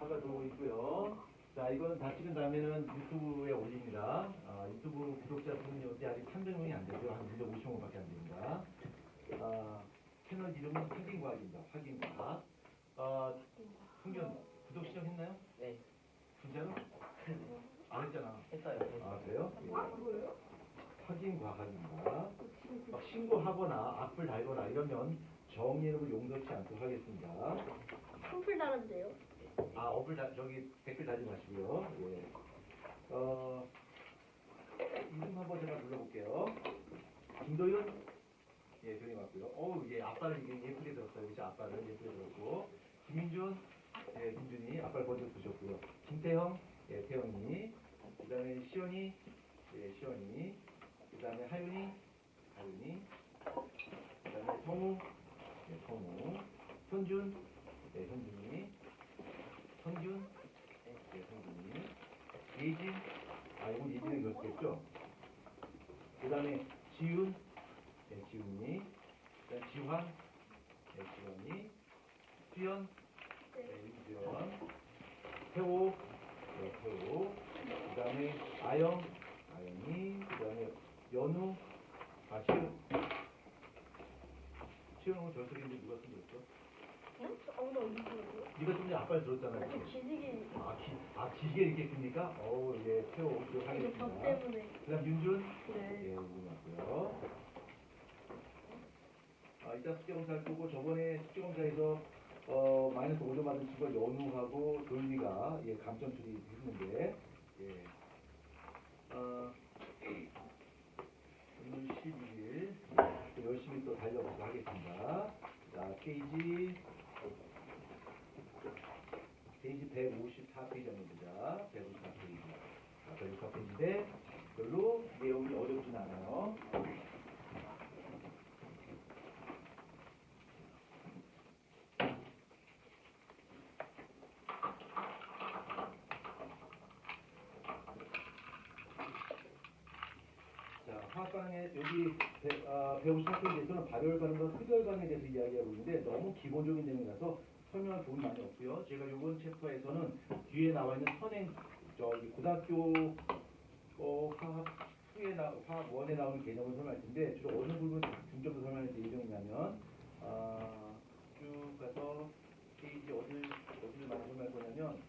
화가 들어오고 있고요. 자, 이거는 다 찍은 다음에는 유튜브에 올립니다. 유튜브 구독자 수는 현재 아직 300명이 안 되고요. 한 250명밖에 안 됩니다. 채널 이름은 확인과학입니다. 확인과학. 승균, 구독 시작했나요? 네. 진짜로? 안 했잖아. 했어요. 그래요? 확인과학입니다. 막 신고하거나 악플 달거나 이러면 정의를 용서치 않도록 하겠습니다. 풀 다른데요? 저기 댓글 달지 마시고요. 예. 이름 한번 제가 불러볼게요. 김도윤, 예, 조용히 맞고요. 예, 아빠를 예쁘게 들었어요. 그죠? 아빠를 예쁘게 들었고. 김민준, 예, 민준이 아빠를 먼저 두셨고요. 김태형, 예, 태형이. 그 다음에 시연이, 예, 시연이. 그 다음에 하윤이, 하윤이. 그 다음에 성우, 예, 성우. 현준, 예, 현준이. 성균, 네, 성균이. 예진, 이건 예진이 그렇겠죠? 그 다음에 지윤, 네, 지윤이. 그 다음에 지환, 네, 지환이. 수연, 네, 윤수연. 태호, 네, 태호. 그 다음에 아영, 아영이. 그 다음에 연우, 시은. 시은은 결석인데 누가 숨겼어? 아무도 안 보여요. 네가 좀 전에 아빠를 들었잖아요. 저 기지개. 기계 이렇게 큽니까? 예, 태호 이거 기억하겠습니다. 저 때문에. 그 다음 윤준? 네. 예, 윤준 맞고요. 이따 숙제검사를 보고 저번에 숙제검사에서 마이너스 5점 받은 친구가 연우하고 돌리가 예, 감점 처리했는데 예. 오늘 12일 열심히 또 달려보도록 하겠습니다. 자, 페이지 154페이지입니다. 154페이지. 154페이지인데 별로 내용이 어렵진 않아요. 자, 화학반에 여기 154페이지에서는 발열 반응과 흡열 반응에 대해서 이야기하고 있는데 너무 기본적인 내용이라서 설명할 부분이 많이 없고요. 제가 이번 챕터에서는 뒤에 나와 있는 고등학교 화학 화학 1에 나오는 개념을 설명할 텐데 주로 어느 부분 중점으로 설명할 예정이냐면 쭉 가서 페이지 어디를 많이 설명할 거냐면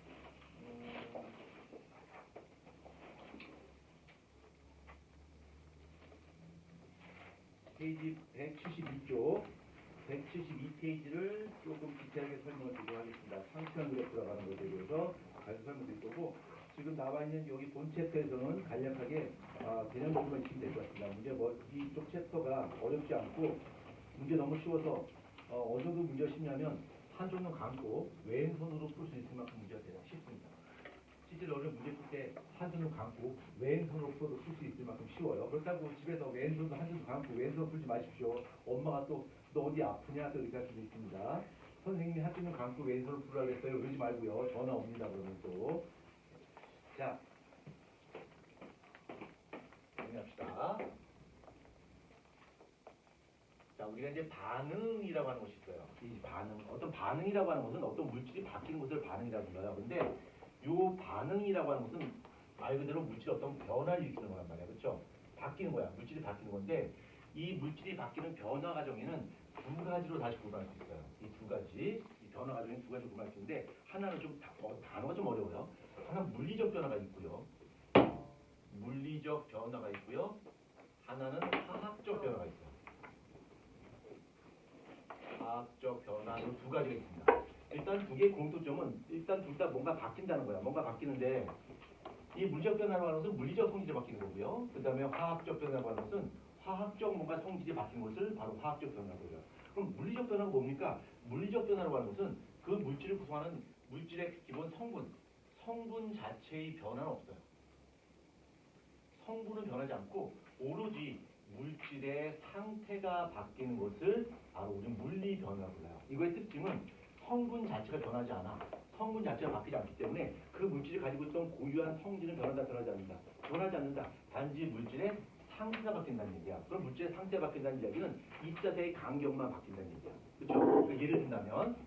페이지 172쪽 172페이지를 조금 디테일하게 설명을 드리도록 하겠습니다. 상시간 그래프 들어가는 것에 대해서 가서 설명드릴 거고 지금 나와 있는 여기 본 챕터에서는 간략하게 개념 부분만 익히면 될 것 같습니다. 이쪽 챕터가 어렵지 않고 문제 너무 쉬워서 어느 정도 문제가 쉽냐면 한쪽눈 감고 왼손으로 풀 수 있을 만큼 문제가 대략 쉽습니다. 실제로 어려운 문제 풀 때 한손을 감고 왼손으로 풀어도 풀 수 있을 만큼 쉬워요. 그렇다고 집에서 왼손도 한손도 감고 왼손 풀지 마십시오. 엄마가 또 너 어디 아프냐 또 이렇게 할 수도 있습니다. 선생님이 한손을 감고 왼손을 풀으라고 했어요. 그러지 말고요. 전화 옵니다. 그러면 또. 자, 정리합시다. 자, 우리가 이제 반응이라고 하는 것이 있어요. 이 반응, 어떤 반응이라고 하는 것은 어떤 물질이 바뀌는 것을 반응이라고 불러요. 근데 이 반응이라고 하는 것은 말 그대로 물질이 어떤 변화를 일으키는 거란 말이야. 그렇죠? 바뀌는 거야. 물질이 바뀌는 건데 이 물질이 바뀌는 변화 과정에는 두 가지로 다시 구분할 수 있어요. 이 두 가지, 이 변화 과정에 두 가지로 구분할 수 있는데 하나는 좀 단어가 좀 어려워요. 하나는 물리적 변화가 있고요. 물리적 변화가 있고요. 하나는 화학적 변화가 있어요. 화학적 변화는 두 가지가 있습니다. 일단 두 개의 공통점은 일단 둘 다 뭔가 바뀐다는 거야. 뭔가 바뀌는데 이 물리적 변화라고 하는 것은 물리적 성질이 바뀌는 거고요. 그 다음에 화학적 변화라고 하는 것은 화학적 뭔가 성질이 바뀐 것을 바로 화학적 변화라고 해요. 그럼 물리적 변화가 뭡니까? 물리적 변화라고 하는 것은 그 물질을 구성하는 물질의 기본 성분 자체의 변화는 없어요. 성분은 변하지 않고 오로지 물질의 상태가 바뀌는 것을 바로 우리는 물리 변화라고 불러요. 이거의 특징은 성분 자체가 변하지 않아. 성분 자체가 바뀌지 않기 때문에 그 물질이 가지고 있던 고유한 성질은 변하지 않는다. 변하지 않는다. 단지 물질의 상태가 바뀐다는 얘기야. 그럼 물질의 상태가 바뀐다는 이야기는 입자세의 간격만 바뀐다는 얘기야. 그렇죠? 그러니까 예를 든다면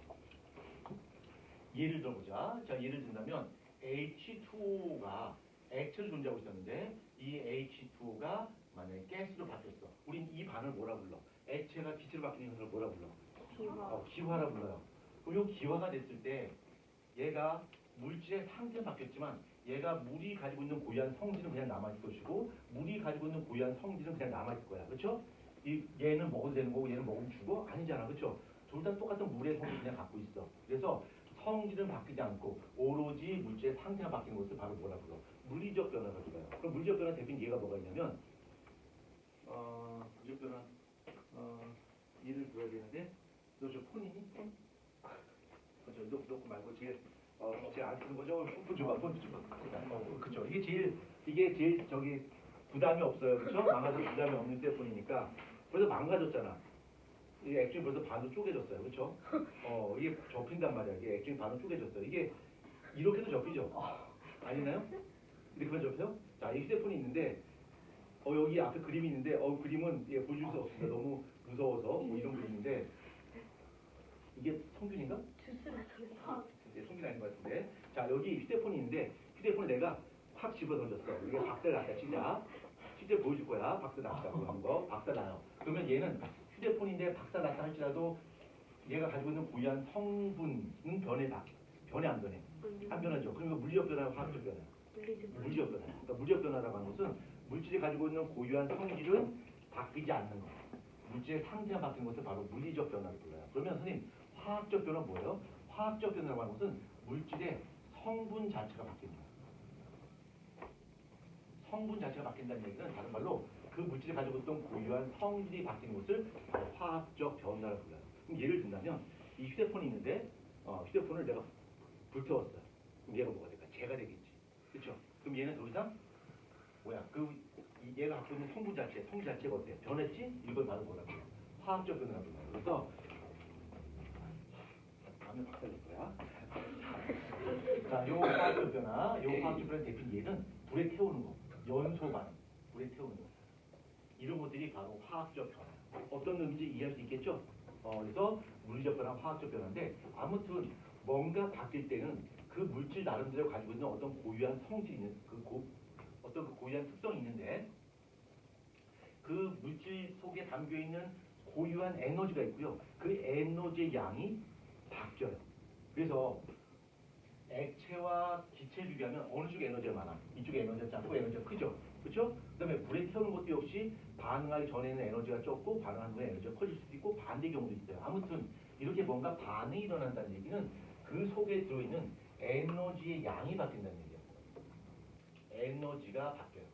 예를 들어보자. 자, 예를 든다면 H2O가 액체로 존재하고 있었는데 이 H2O가 만약에 가스로 바뀌었어. 우린 이 반을 뭐라 불러? 액체가 기체로 바뀌는 것을 뭐라 불러? 기화라 불러요. 그럼 이 기화가 됐을 때 얘가 물질의 상태는 바뀌었지만 얘가 물이 가지고 있는 고유한 성질은 그냥 남아있을 것이고 물이 가지고 있는 고유한 성질은 그냥 남아있을 거야. 그렇죠? 얘는 먹어도 되는 거고 얘는 먹으면 죽어? 아니잖아. 그렇죠? 둘 다 똑같은 물의 성질 그냥 갖고 있어. 그래서 성질은 바뀌지 않고 오로지 물질의 상태가 바뀌는 것을 바로 뭐라 불러? 물리적 변화가 불러요. 그럼 물리적 변화 대표는 얘가 뭐가 있냐면 물리적 변화 예를 들어야 되는데 너 저 폰이니? 저 놓고 말고 제가 안 쓰는 거죠? 폰 줘봐. 그쵸. 이게 제일 저기 부담이 없어요. 그쵸? 망가져도 부담이 없는 휴대폰이니까. 그래서 망가졌잖아. 이게 액정이 벌써 반으로 쪼개졌어요. 그쵸? 이게 접힌단 말이야. 이게 액정이 반으로 쪼개졌어요. 이게 이렇게도 접히죠? 아니나요? 이렇게만 접혀요? 자, 이 휴대폰이 있는데 여기 앞에 그림이 있는데 그림은 보여줄 수 없습니다. 너무 무서워서 뭐 이런 그림인데 이게 성균인가? 성균 아닌 것 같은데. 자, 여기 휴대폰이 있는데 휴대폰을 내가 확 집어 던졌어. 이게 박살 났다 치자. 실제 보여줄 거야. 박살 났다고 하는 거. 박살 나요. 그러면 얘는 휴대폰인데 박살 났다 할지라도 얘가 가지고 있는 고유한 성분은 변해 안 변해? 안 변하죠. 그리고 물리적 변화와 화학적 변화. 물리적 변화. 그러니까 물리적 변화라고 하는 것은 물질이 가지고 있는 고유한 성질은 바뀌지 않는 거. 물질의 상태가 바뀌는 것을 바로 물리적 변화를 불러요. 그러면 선생님 화학적 변화 뭐예요? 화학적 변화라고 하는 것은 물질의 성분 자체가 바뀌는 거예요. 성분 자체가 바뀐다는 얘기는 다른 말로 그 물질이 가지고 있던 고유한 성질이 바뀌는 것을 바로 화학적 변화를 불러요. 그럼 예를 든다면 이 휴대폰이 있는데 휴대폰을 내가 불태웠어요. 그럼 얘가 뭐가 될까? 재가 되겠지. 그렇죠? 그럼 얘는 더 이상 뭐야? 얘가 갖고 있는 성분 자체, 성질 자체가 어때? 변했지? 이걸 바로 뭐라고 해요? 화학적 변화라고 해요. 그래서 다음에 박살낼 거야. 자, 요 화학적 변화 대표 얘는 불에 태우는 거, 연소반, 불에 태우는 거. 이런 것들이 바로 화학적 변화. 어떤 의미인지 이해할 수 있겠죠? 그래서 물리적 변화, 화학적 변화인데 아무튼 뭔가 바뀔 때는 그 물질 나름대로 가지고 있는 어떤 고유한 성질이 있는 어떤 그 고유한 특성이 있는데 그 물질 속에 담겨 있는 고유한 에너지가 있고요. 그 에너지의 양이 바뀌어요. 그래서 액체와 기체를 비교하면 어느 쪽에 에너지가 많아? 이쪽에 에너지가 작고 에너지가 크죠? 그렇죠? 그다음에 불에 태우는 것도 역시 반응하기 전에는 에너지가 적고 반응한 후에 에너지가 커질 수도 있고 반대 경우도 있어요. 아무튼 이렇게 뭔가 반응이 일어난다는 얘기는 그 속에 들어있는 에너지의 양이 바뀐다는 얘기예요. 에너지가 바뀌어요.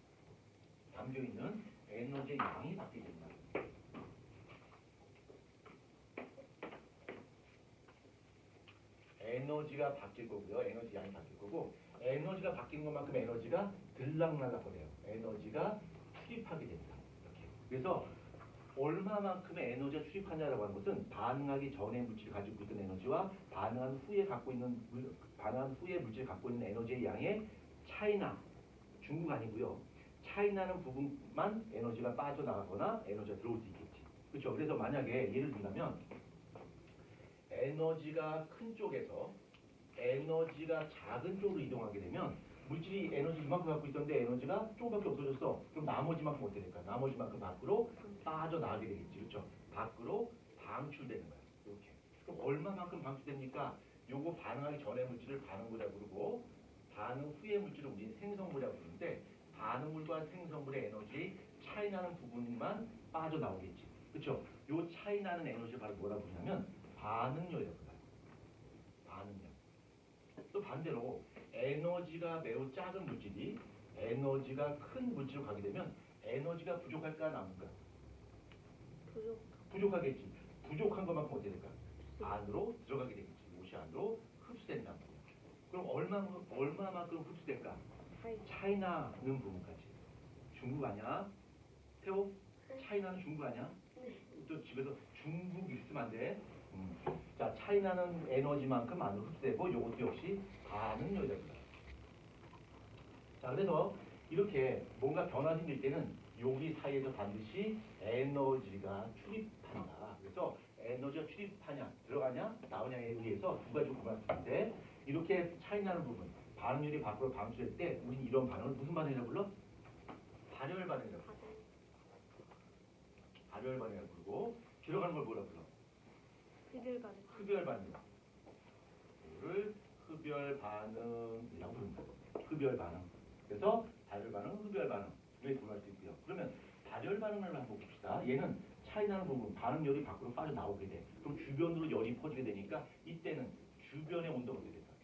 담겨있는 에너지의 양이 바뀌게 된다. 에너지가 바뀔 거고요. 에너지 양이 바뀔 거고 에너지가 바뀌는 것만큼 에너지가 들락날락 거려요. 에너지가 출입하게 됩니다. 이렇게. 그래서 얼마만큼의 에너지가 출입하냐라고 하는 것은 반응하기 전에 물질이 가지고 있던 에너지와 반응한 후에 물질이 갖고 있는 에너지의 양의 차이나 중국 아니고요. 차이나는 부분만 에너지가 빠져나가거나 에너지가 들어올 수 있겠지. 그렇죠? 그래서 만약에 예를 들면 에너지가 큰 쪽에서 에너지가 작은 쪽으로 이동하게 되면 물질이 에너지 이만큼 갖고 있었는데 에너지가 조금밖에 없어졌어. 그럼 나머지만큼 어떻게 될까? 나머지만큼 밖으로 빠져나가게 되겠지. 그렇죠? 밖으로 방출되는 거야. 이렇게. 그럼 얼마만큼 방출됩니까? 요거 반응하기 전에 물질을 반응물이라고 부르고 반응 후의 물질을 우리는 생성물이라고 부르는데 반응물과 생성물의 에너지 차이 나는 부분만 빠져나오겠지. 그렇죠? 요 차이 나는 에너지를 바로 뭐라고 부르냐면 반응력이라고 불러요. 반응력. 또 반대로 에너지가 매우 작은 물질이 에너지가 큰 물질로 가게 되면 에너지가 부족할까 남을까? 부족하겠지. 부족한 것만큼 어떻게 될까? 안으로 들어가게 되겠지. 이것이 안으로 흡수된단 말이야. 그럼 얼마만큼 흡수될까? 차이 나는 부분까지. 중국 아니야? 태호? 차이 나는 중국 아니야? 또 집에서 중국 있으면 안 돼. 자, 차이 나는 에너지만큼 안으로 흡수되고 이것도 역시 반응력이다. 자, 그래서 이렇게 뭔가 변화 생길 때는 여기 사이에서 반드시 에너지가 출입한다. 그래서 에너지가 출입하냐, 들어가냐, 나오냐에 의해서 두 가지로 구분할 수 있는데 이렇게 차이 나는 부분, 반응률이 밖으로 방출될 때 우린 이런 반응을 무슨 반응이라고 불러? 발열 반응이라고 불러. 발열 반응이라고 부르고 들어가는 걸 뭐라고 불러? 흡열 반응. 이거를 흡열 반응이라고 부릅니다. 흡열 반응. 그래서 발열 반응, 흡열 반응 이렇게 구분할 수 있고요. 그러면 발열 반응을 한번 봅시다. 얘는 차이 나는 부분, 반응열이 밖으로 빠져나오게 돼. 그럼 주변으로 열이 퍼지게 되니까 이때는 주변의 온도가 어떻게 될까?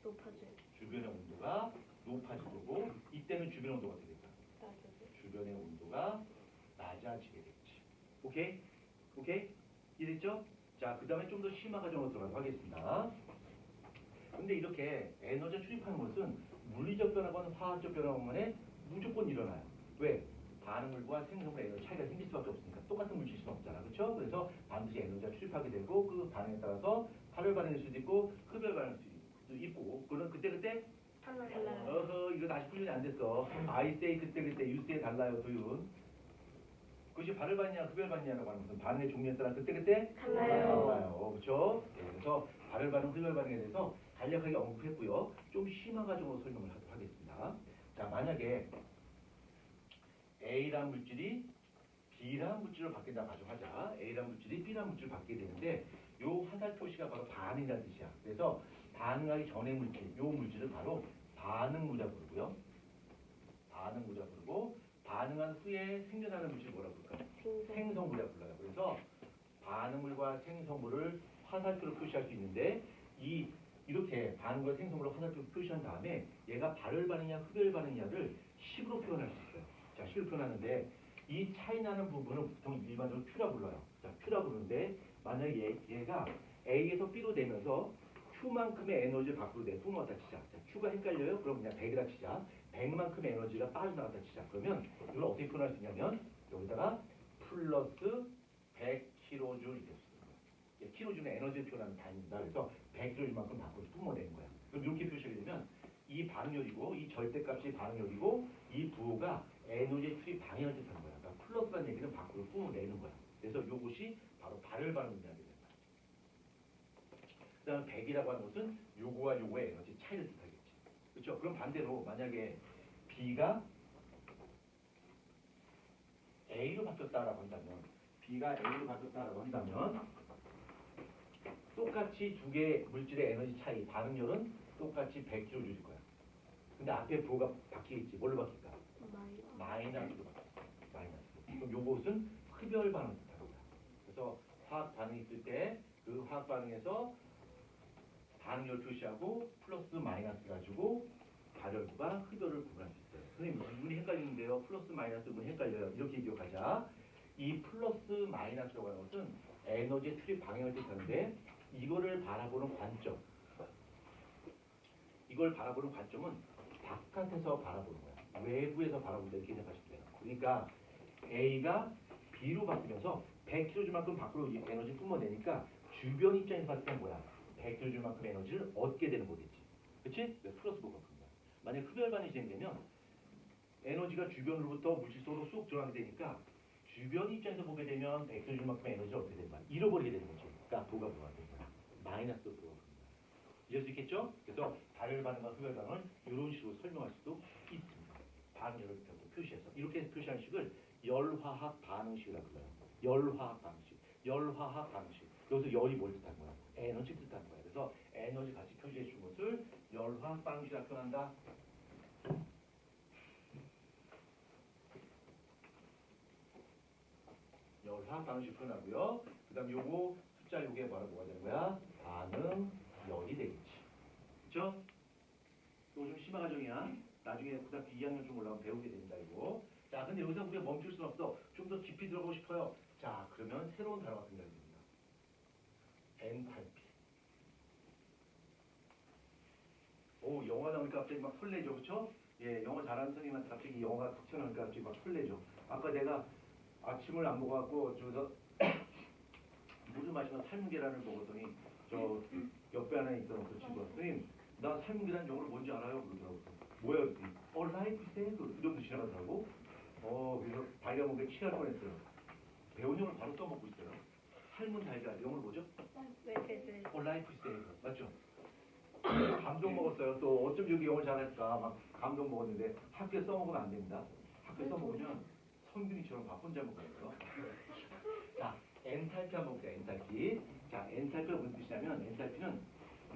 주변의 온도가 높아질 거고 이때는 주변의 온도가 어떻게 될까? 주변의 온도가 낮아지게 되겠지. 오케이? 오케이? 이해됐죠? 자, 그 다음에 좀 더 심화 과정으로 들어가도록 하겠습니다. 근데 이렇게 에너지를 출입하는 것은 물리적 변화건 화학적 변화건 간에 무조건 일어나요. 왜? 반응물과 생성물의 에너지 차이가 생길 수밖에 없으니까 똑같은 물질일 수는 없잖아. 그렇죠? 그래서 반드시 에너지가 출입하게 되고 그 반응에 따라서 발열 반응일 수도 있고 흡열 반응일 수도 있고 그거는 그때그때 어허 이거 아직 훈련이 안 됐어. I say 그때그때 you say 달라요 도윤. 그것이 발열 반응이냐 흡열 반응이냐라고 하는 것은 반응의 종류에 따라 그때그때 달라요. 그렇죠? 네, 그래서 발열 반응, 흡열 반응에 대해서 간략하게 언급했고요. 좀 심화 과정으로 설명을 하도록 하겠습니다. 자, 만약에 A라는 물질이 B라는 물질로 바뀐다 가정하자. A라는 물질이 B라는 물질로 바뀌게 되는데 요 화살 표시가 바로 반응이라는 뜻이야. 그래서 반응하기 전의 물질, 요 물질을 바로 반응물이라 부르고요. 반응물이라 부르고 반응한 후에 생겨나는 물질 뭐라고 부를까? 생성물이라고 불러요. 그래서 반응물과 생성물을 화살표로 표시할 수 있는데 이렇게 반응과 생성물을 화살표로 표시한 다음에 얘가 발열 반응이냐 흡열 반응이냐를 식으로 표현할 수 있어요. 자, 식으로 표현하는데 이 차이 나는 부분은 보통 일반적으로 Q라 불러요. 자, Q라 부르는데 만약에 얘가 A에서 B로 되면서 Q만큼의 에너지를 밖으로 내뿜었다 치자. 자, Q가 헷갈려요? 그럼 그냥 100이라 치자. 100만큼의 에너지가 빠져나갔다 치자. 그러면 이걸 어떻게 표현할 수 있냐면 여기다가 플러스 100kJ 이렇게 쓰는 거야. 킬로줄은 에너지를 표현하는 단위입니다. 그래서 100kJ만큼 밖으로 뿜어내는 거야. 그럼 이렇게 표시하게 되면 이 반응열이고 이 절대값이 반응열이고 이 부호가 에너지 투입 방향을 뜻하는 거야. 그러니까 플러스라는 얘기는 밖으로 뿜어내는 거야. 그래서 이것이 바로 발열 반응이라는 게 된다. 그다음 100이라고 하는 것은 요거와 요거의 에너지 차이를 뜻하겠지. 그렇죠? 그럼 반대로 만약에 B가 A로 바뀌었다라고 한다면 B가 A로 바뀌었다라고 한다면 똑같이 두 개의 물질의 에너지 차이 반응열은 똑같이 100kJ일 거야. 근데 앞에 부호가 바뀌겠지. 뭘로 바뀔까? 마이너스로 바뀌어. 마이너스로. 그럼 요것은 흡열 반응을 뜻합니다. 그래서 화학 반응이 있을 때 그 화학 반응에서 반응열 표시하고 플러스 마이너스 가지고 발열과 흡열을 구분할 수 있어요. 선생님 이분이 헷갈리는데요. 플러스 마이너스 분 헷갈려요. 이렇게 기억하자. 이 플러스 마이너스라고 하는 것은 에너지 출입 방향을 뜻하는데 이거를 바라보는 관점. 이걸 바라보는 관점은 바깥에서 바라보는 거야. 외부에서 바라본다 이렇게 생각하시면 돼요. 그러니까 A가 B로 바뀌면서 100kJ만큼 밖으로 에너지 뿜어내니까 주변 입장에서 봤을 때 뭐야? 100kJ만큼 에너지를 얻게 되는 거겠지. 그렇지? 플러스 부호가 큰 거야. 만약 흡열 반응이 진행되면 에너지가 주변으로부터 물질 속으로 쑥 들어가게 되니까 주변 입장에서 보게 되면 100kJ만큼 에너지를 얻게 되는 거야. 잃어버리게 되는 거지. 그러니까 부호가 뭐가 되는 거야? 마이너스 부호가 큰 거야. 이해할 수 있겠죠? 그래서 발열 반응과 흡열 반응을 이런 식으로 설명할 수도 있습니다. 반응열을 표시해서 이렇게 표시하는 식을 열화학 반응식이라고 불러요. 열화학 반응식. 열화학 반응식. 여기서 열이 뭘 뜻하는 거야? 에너지 뜻하는 거야. 그래서 에너지 같이 표시해 준 것을 열화학 반응식이라고 표현한다. 열화학 반응식 표현하고요. 그 다음 요거 숫자 요게 뭐가 되는 거야? 반응열이 되겠지. 그쵸? 이거 좀 심화 과정이야. 나중에 고등학교 2학년 좀 올라가면 배우게 된다 이거. 자, 근데 여기서 우리가 멈출 수는 없어. 좀 더 깊이 들어가고 싶어요. 자, 그러면 새로운 단어가 생겨야 됩니다. 엔탈피. 오, 영어 나오니까 갑자기 막 설레죠, 그렇죠? 예, 영어 잘하는 선생님한테 갑자기 영어가 툭 튀어나오니까 갑자기 막 설레죠. 아까 내가 아침을 안 먹어갖고 저기서 물을 마시면 삶은 계란을 먹었더니 저 옆에 하나 있던 그 친구가 선생님 나 삶은 계란 영어로 뭔지 알아요? 그러더라고요. 뭐야? 그랬더니 라이프 세? 그 정도 지나가더라고. 그래서 달걀 먹게 취할 뻔했어요. 배운 영어를 바로 써먹고 있어요. 삶은 달걀 영어로 뭐죠? 라이프 세 맞죠? 감동 먹었어요. 또 어쩜 저기 영어를 잘할까 막 감동 먹었는데 학교에 써먹으면 안 됩니다. 학교에 써먹으면 성균이처럼 밥 혼자 먹어요. 자, 엔탈피 한번 볼게요. 엔탈피. 자, 엔탈피가 무슨 뜻이냐면 엔탈피는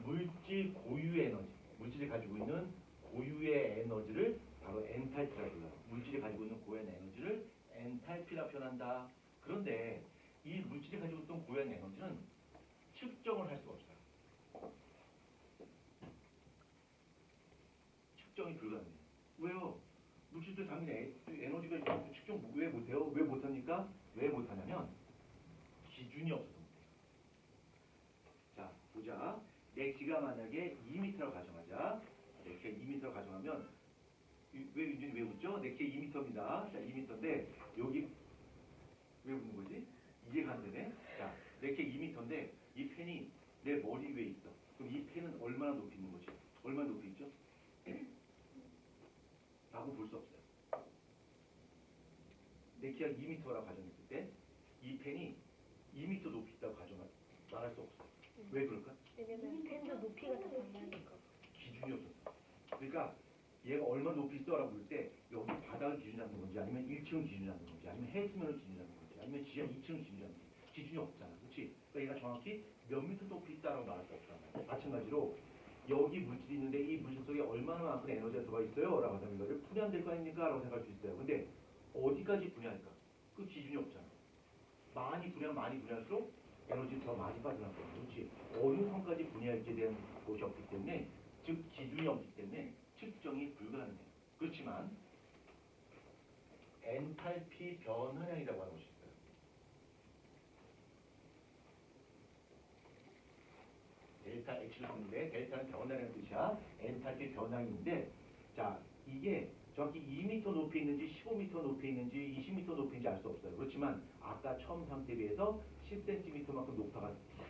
물질 고유의 에너지, 물질이 가지고 있는 고유의 에너지를 바로 엔탈피라고 불러요. 물질이 가지고 있는 고유한 에너지를 엔탈피라 표현한다. 그런데 이 물질이 가지고 있던 고유한 에너지는 측정을 할 수가 없어요. 측정이 불가능해요. 왜요? 물질도 당연히 에너지가 있고 측정 왜 못해요? 왜 못합니까? 왜 못하냐면 기준이 없어서 못해요. 자, 보자. 내 키가 만약에 2m라고 가정하자. 내 키가 2m라고 가정하면 왜 윤준이 왜 웃죠? 내 키가 2m입니다. 자, 2m인데 여기 왜 웃는 거지? 이해가 안 되네. 자, 내 키가 2m인데 이 펜이 내 머리 위에 있어. 그럼 이 펜은 얼마나 높이 있는 거지? 얼마나 높이 있죠? 라고 볼 수 없어요. 내 키가 2m라고 가정했을 때 이 펜이 2m 높이 있다고 말할 수 없어요. 왜 그럴까? 왜냐면 펜도 높이가 다 달라니까. 기준이 없었어. 그러니까 얘가 얼마 높이 있어라고 볼 때 여기 바닥을 기준 잡는 건지 아니면 1층을 기준 잡는 건지 아니면 해수면을 기준 잡는 건지 아니면 지하 2층을 기준 잡는 건지 기준이 없잖아. 그렇지? 그러니까 얘가 정확히 몇 미터 높이 있다라고 말할 수 없단 말이야. 마찬가지로 여기 물질이 있는데 이 물질 속에 얼마나만큼의 에너지가 들어가 있어요? 라고 하면 이거를 분해하면 될 거 아닙니까? 라고 생각할 수 있어요. 근데 어디까지 분해할까? 그 기준이 없잖아. 많이 분해할수록 에너지 더 많이 빠져나갈 거야. 그렇지? 어느 선까지 분해할지에 대한 것이 없기 때문에 즉 기준이 없기 때문에 측정이 불가능해요. 그렇지만 엔탈피 변화량이라고 하는 것이 있어요. 델타 H를 쓰는데 델타는 변화량의 뜻이야. 엔탈피 변화량인데 자 이게 정확히 2m 높이 있는지 15m 높이 있는지 20m 높이 있는지 알 수 없어요. 그렇지만 아까 처음 상태에 비해서 10cm만큼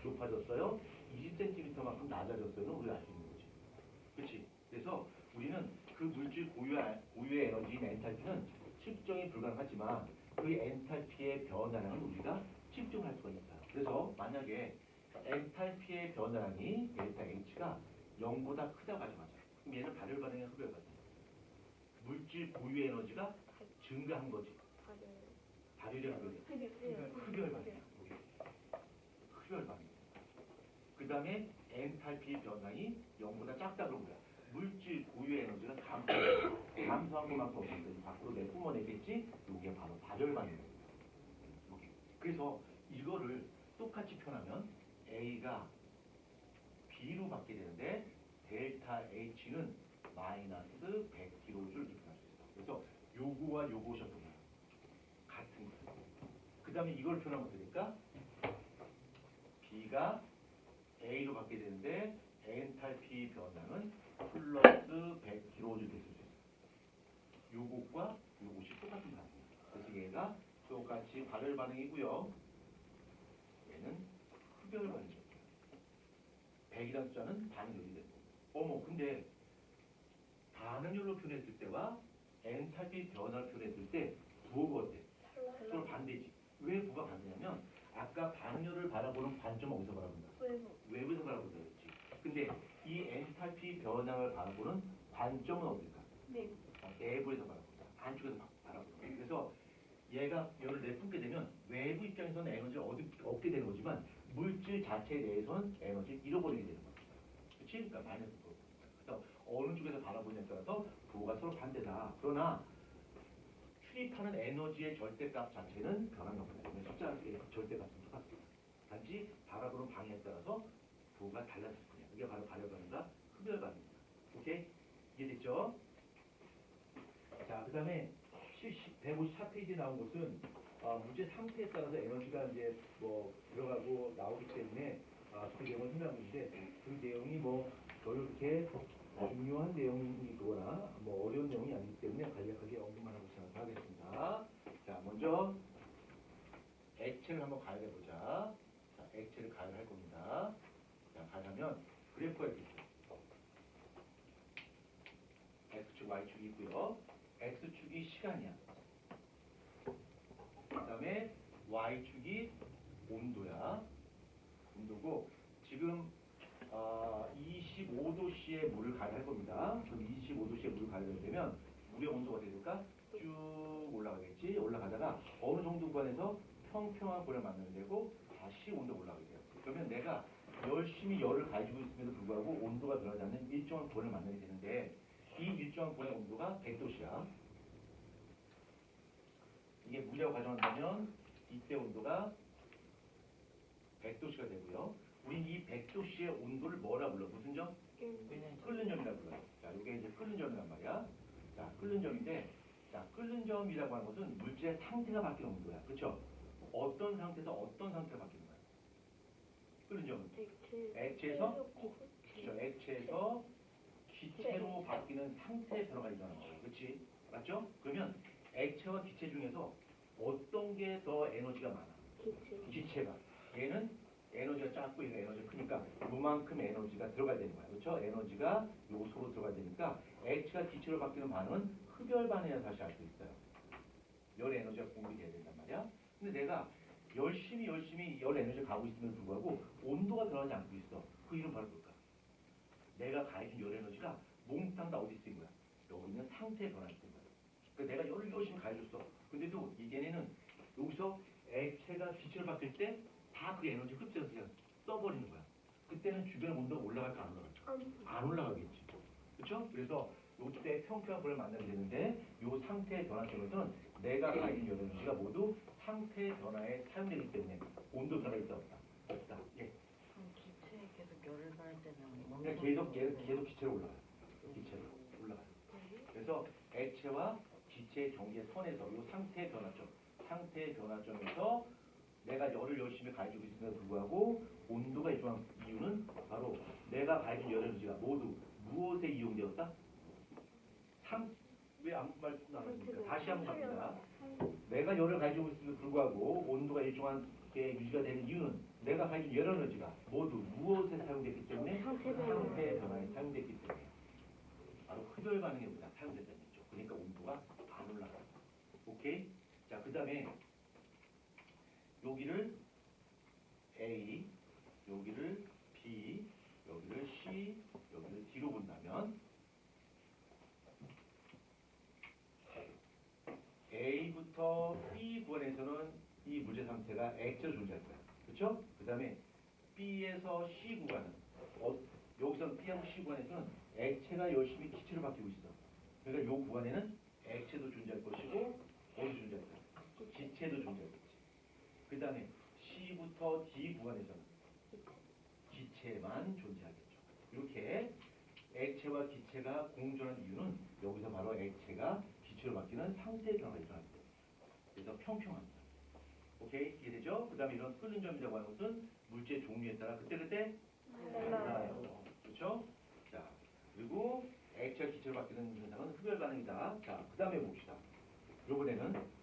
높아졌어요. 20cm만큼 낮아졌어요는 우리가 알 수 있는 거지. 그렇지? 그래서 우리는 그 물질 고유의 에너지인 엔탈피는 측정이 불가능하지만 그 엔탈피의 변화량은 우리가 측정할 수가 있어요. 그래서 만약에 엔탈피의 변화량이 델타 H가 0보다 크다고 가정하자. 그럼 얘는 발열 반응의 흡열 반응. 물질 고유 에너지가 증가한 거지. 발열의 흡열 반응. 흡열 반응. 그 다음에 엔탈피 변화량이 0보다 작다 그런 거야. 물질 고유 에너지가 감소한 것만큼 없는데 밖으로 내뿜어내겠지. 이게 바로 발열 반응입니다. 그래서 이거를 똑같이 표현하면 A가 B로 바뀌게 되는데 델타 H는 마이너스 100kJ를 이렇게 표현할 수 있어. 그래서 요거와 요것이 어떤 거야? 같은 거야. 그 다음에 이걸 표현하면 되니까 B가 A로 바뀌게 되는데 엔탈피 변화는 플러스 100kJ 됐을 수 있어. 요것과 요것이 똑같은 반응이야. 그래서 얘가 똑같이 발열 반응이고요. 얘는 흡열 반응이죠. 100이라는 숫자는 반응률이 되고. 어머, 근데 반응률로 표현했을 때와 엔탈피 변화를 표현했을 때 부호가 어때? 서로 반대지. 왜 부호가 반대냐면 아까 반응률을 바라보는 관점은 어디서 바라본다? 외부에서 바라본다 그랬지. 근데 이 엔탈피 변화를 바라보는 관점은 어딜까? 내부에서 바라본다. 안쪽에서 바라본다. 그래서 얘가 열을 내뿜게 되면 외부 입장에서는 에너지를 얻게 되는 거지만 물질 자체 내에서는 에너지를 잃어버리게 되는 거야. 그렇지? 그러니까 마이너스 부호. 그래서 어느 쪽에서 바라보냐에 따라서 부호가 서로 반대다. 그러나 출입하는 에너지의 절대값 자체는 변함이 없기 때문에 숫자의 절대값은 똑같습니다. 단지 바라보는 방향에 따라서 부호가 달라질 뿐이야. 이게 바로 발열 반응과 흡열 반응입니다. 오케이? 이해됐죠? 자, 그 다음에 154페이지에 나온 것은 물질 상태에 따라서 에너지가 이제 뭐 들어가고 나오기 때문에 그 내용을 설명하고 있는데 그 내용이 뭐 별로 그렇게 중요한 내용이거나 뭐 어려운 내용이 아니기 때문에 간략하게 언급만 하고 시작하겠습니다. 자, 먼저 액체를 한번 가열해보자. 자, 액체를 가열할 겁니다. 자, 가열하면 그래프가 이렇게 있어요. X축, Y축이 있고요. X축이 시간이야. 그 다음에 Y축이 온도야. 온도고 지금 25도 25도씨의 물을 가열할 겁니다. 그럼 25도씨의 물을 가열하려면 물의 온도가 어떻게 될까? 쭉 올라가겠지. 올라가다가 어느 정도 구간에서 평평한 불을 만나면 되고 다시 온도가 올라가게 돼요. 그러면 내가 열심히 열을 가지고 있음에도 불구하고 온도가 변하지 않는 일정한 구간을 만나게 되는데 이 일정한 구간의 온도가 100도씨야. 이게 무제하고 가정한다면 이때 온도가 100도씨가 되고요. 우리 이 100도씨의 온도를 뭐라 불러? 무슨 점? 끓는 점이라 불러요. 자, 이게 이제 끓는 점이란 말이야. 자, 끓는 점인데, 자, 끓는 점이라고 하는 것은 물질의 상태가 바뀌는 온도야. 그렇죠? 어떤 상태에서 어떤 상태가 바뀌는 거야? 끓는 점은 액체에서 그렇죠. 액체에서 기체로 바뀌는 상태의 변화가 일어나는 거예요. 그렇지? 맞죠? 그러면 액체와 기체 중에서 어떤 게 더 에너지가 많아? 기체가. 얘는 에너지가 작고 얘가 에너지가 크니까 요만큼 에너지가 들어가야 되는 거야. 그렇죠? 에너지가 요소로 들어가야 되니까 액체가 기체로 바뀌는 반응은 흡열 반응이라 다시 알 수 있어요. 열 에너지가 공급이 돼야 된단 말이야. 근데 내가 열심히 열 에너지가 가고 있음에도 불구하고 온도가 변하지 않고 있어. 그 이름 바로 뭘까? 내가 가해준 열 에너지가 몽땅 다 어디 쓰인 거야? 여기 있는 상태에 변화시킨 거야. 그러니까 내가 열을 열심히 가해줬어. 근데도 얘네는 여기서 액체가 기체로 바뀔 때 다 그 에너지 흡수해서 그냥 써버리는 거야. 그때는 주변 온도가 올라갈까 안 올라갈까? 안 올라가겠지. 그렇죠? 그래서 이때 평평한 불을 만나게 되는데 이 상태의 변화 때문에는 내가 가진 열 에너지가 모두 상태의 변화에 사용되기 때문에 온도 변화가 있다 없다? 없다. 예. 그럼 기체에 계속 열을 가할 때는 그냥 계속 기체로 올라가요. 기체로 올라가요. 그래서 액체와 기체의 경계 선에서 이 상태의 변화점, 상태의 변화점에서 내가 열을 열심히 가지고 있음에도 불구하고 온도가 일정한 이유는 바로 내가 가진 열 에너지가 모두 무엇에 이용되었다? 왜 아무 말씀 안 하십니까? 다시 한번 갑니다. 내가 열을 가지고 있음에도 불구하고 온도가 일정한 게 유지가 되는 이유는 내가 가진 열 에너지가 모두 무엇에 사용됐기 때문에 상태 변화에 사용됐기 때문에 바로 흡열 반응에 우리가 사용됐다는 얘기죠. 그러니까 온도가 안 올라가요. 오케이? 자, 그 다음에 여기를 A, 여기를 B, 여기를 C, 여기를 D로 본다면 A부터 B 구간에서는 이 물질 상태가 액체로 존재할 거야. 그렇죠? 그 다음에 B에서 C 구간은 여기서 B하고 C 구간에서는 액체가 열심히 기체로 바뀌고 있어. 그러니까 이 구간에는 액체도 존재할 것이고 어디 존재할 거야? 기체도 존재할 거지. 그 다음에 C부터 D 구간에서는 기체만 존재하겠죠. 이렇게 액체와 기체가 공존한 이유는 여기서 바로 액체가 기체로 바뀌는 상태의 변화가 일어나기 때문에. 그래서 평평합니다. 오케이? 이해되죠? 그 다음에 이런 끓는 점이라고 하는 것은 물질의 종류에 따라 그때그때 달라요. 그렇죠? 자, 그리고 액체와 기체로 바뀌는 현상은 흡열 반응이다. 자, 그 다음에 봅시다. 이번에는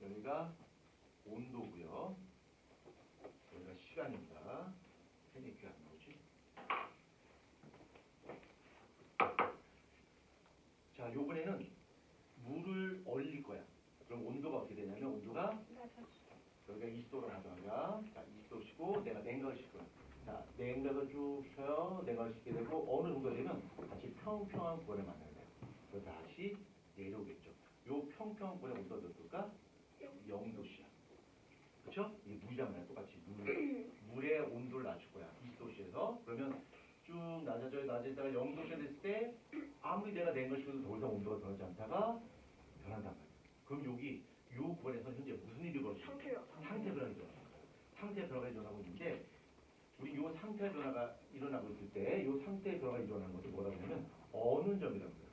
여기가 온도고요. 여기가 시간입니다. 펜이 이렇게 안 나오지? 자, 요번에는 물을 얼릴 거야. 그럼 온도가 어떻게 되냐면 온도가 여기가 20도로 가져가자. 자, 20도시고 내가 냉각을 시킬 거야. 자, 냉각을 쭉 시켜요. 냉각을 시키게 되고 어느 정도 되면 다시 평평한 구간을 만나야 돼요. 그래서 다시 내려오겠죠. 요 평평한 구간의 온도가 몇 도일까? 0도씨야. 그쵸? 이게 물이란 말이야. 똑같이 물의 온도를 낮출 거야. 20도씨에서. 그러면 쭉 낮아지다가 0도씨가 됐을 때 아무리 내가 냉각을 시켜도 더 이상 온도가 변하지 않다가 변한단 말이야. 그럼 여기 요 구간에서 현재 무슨 일이 벌어지죠? 상태 변화가 일어나는 거예요. 상태 변화가 일어나고 있는데 우리 요 상태 변화가 일어나고 있을 때 요 상태 변화가 일어나는 것을 뭐라고 하냐면 어느 점이라고 해요.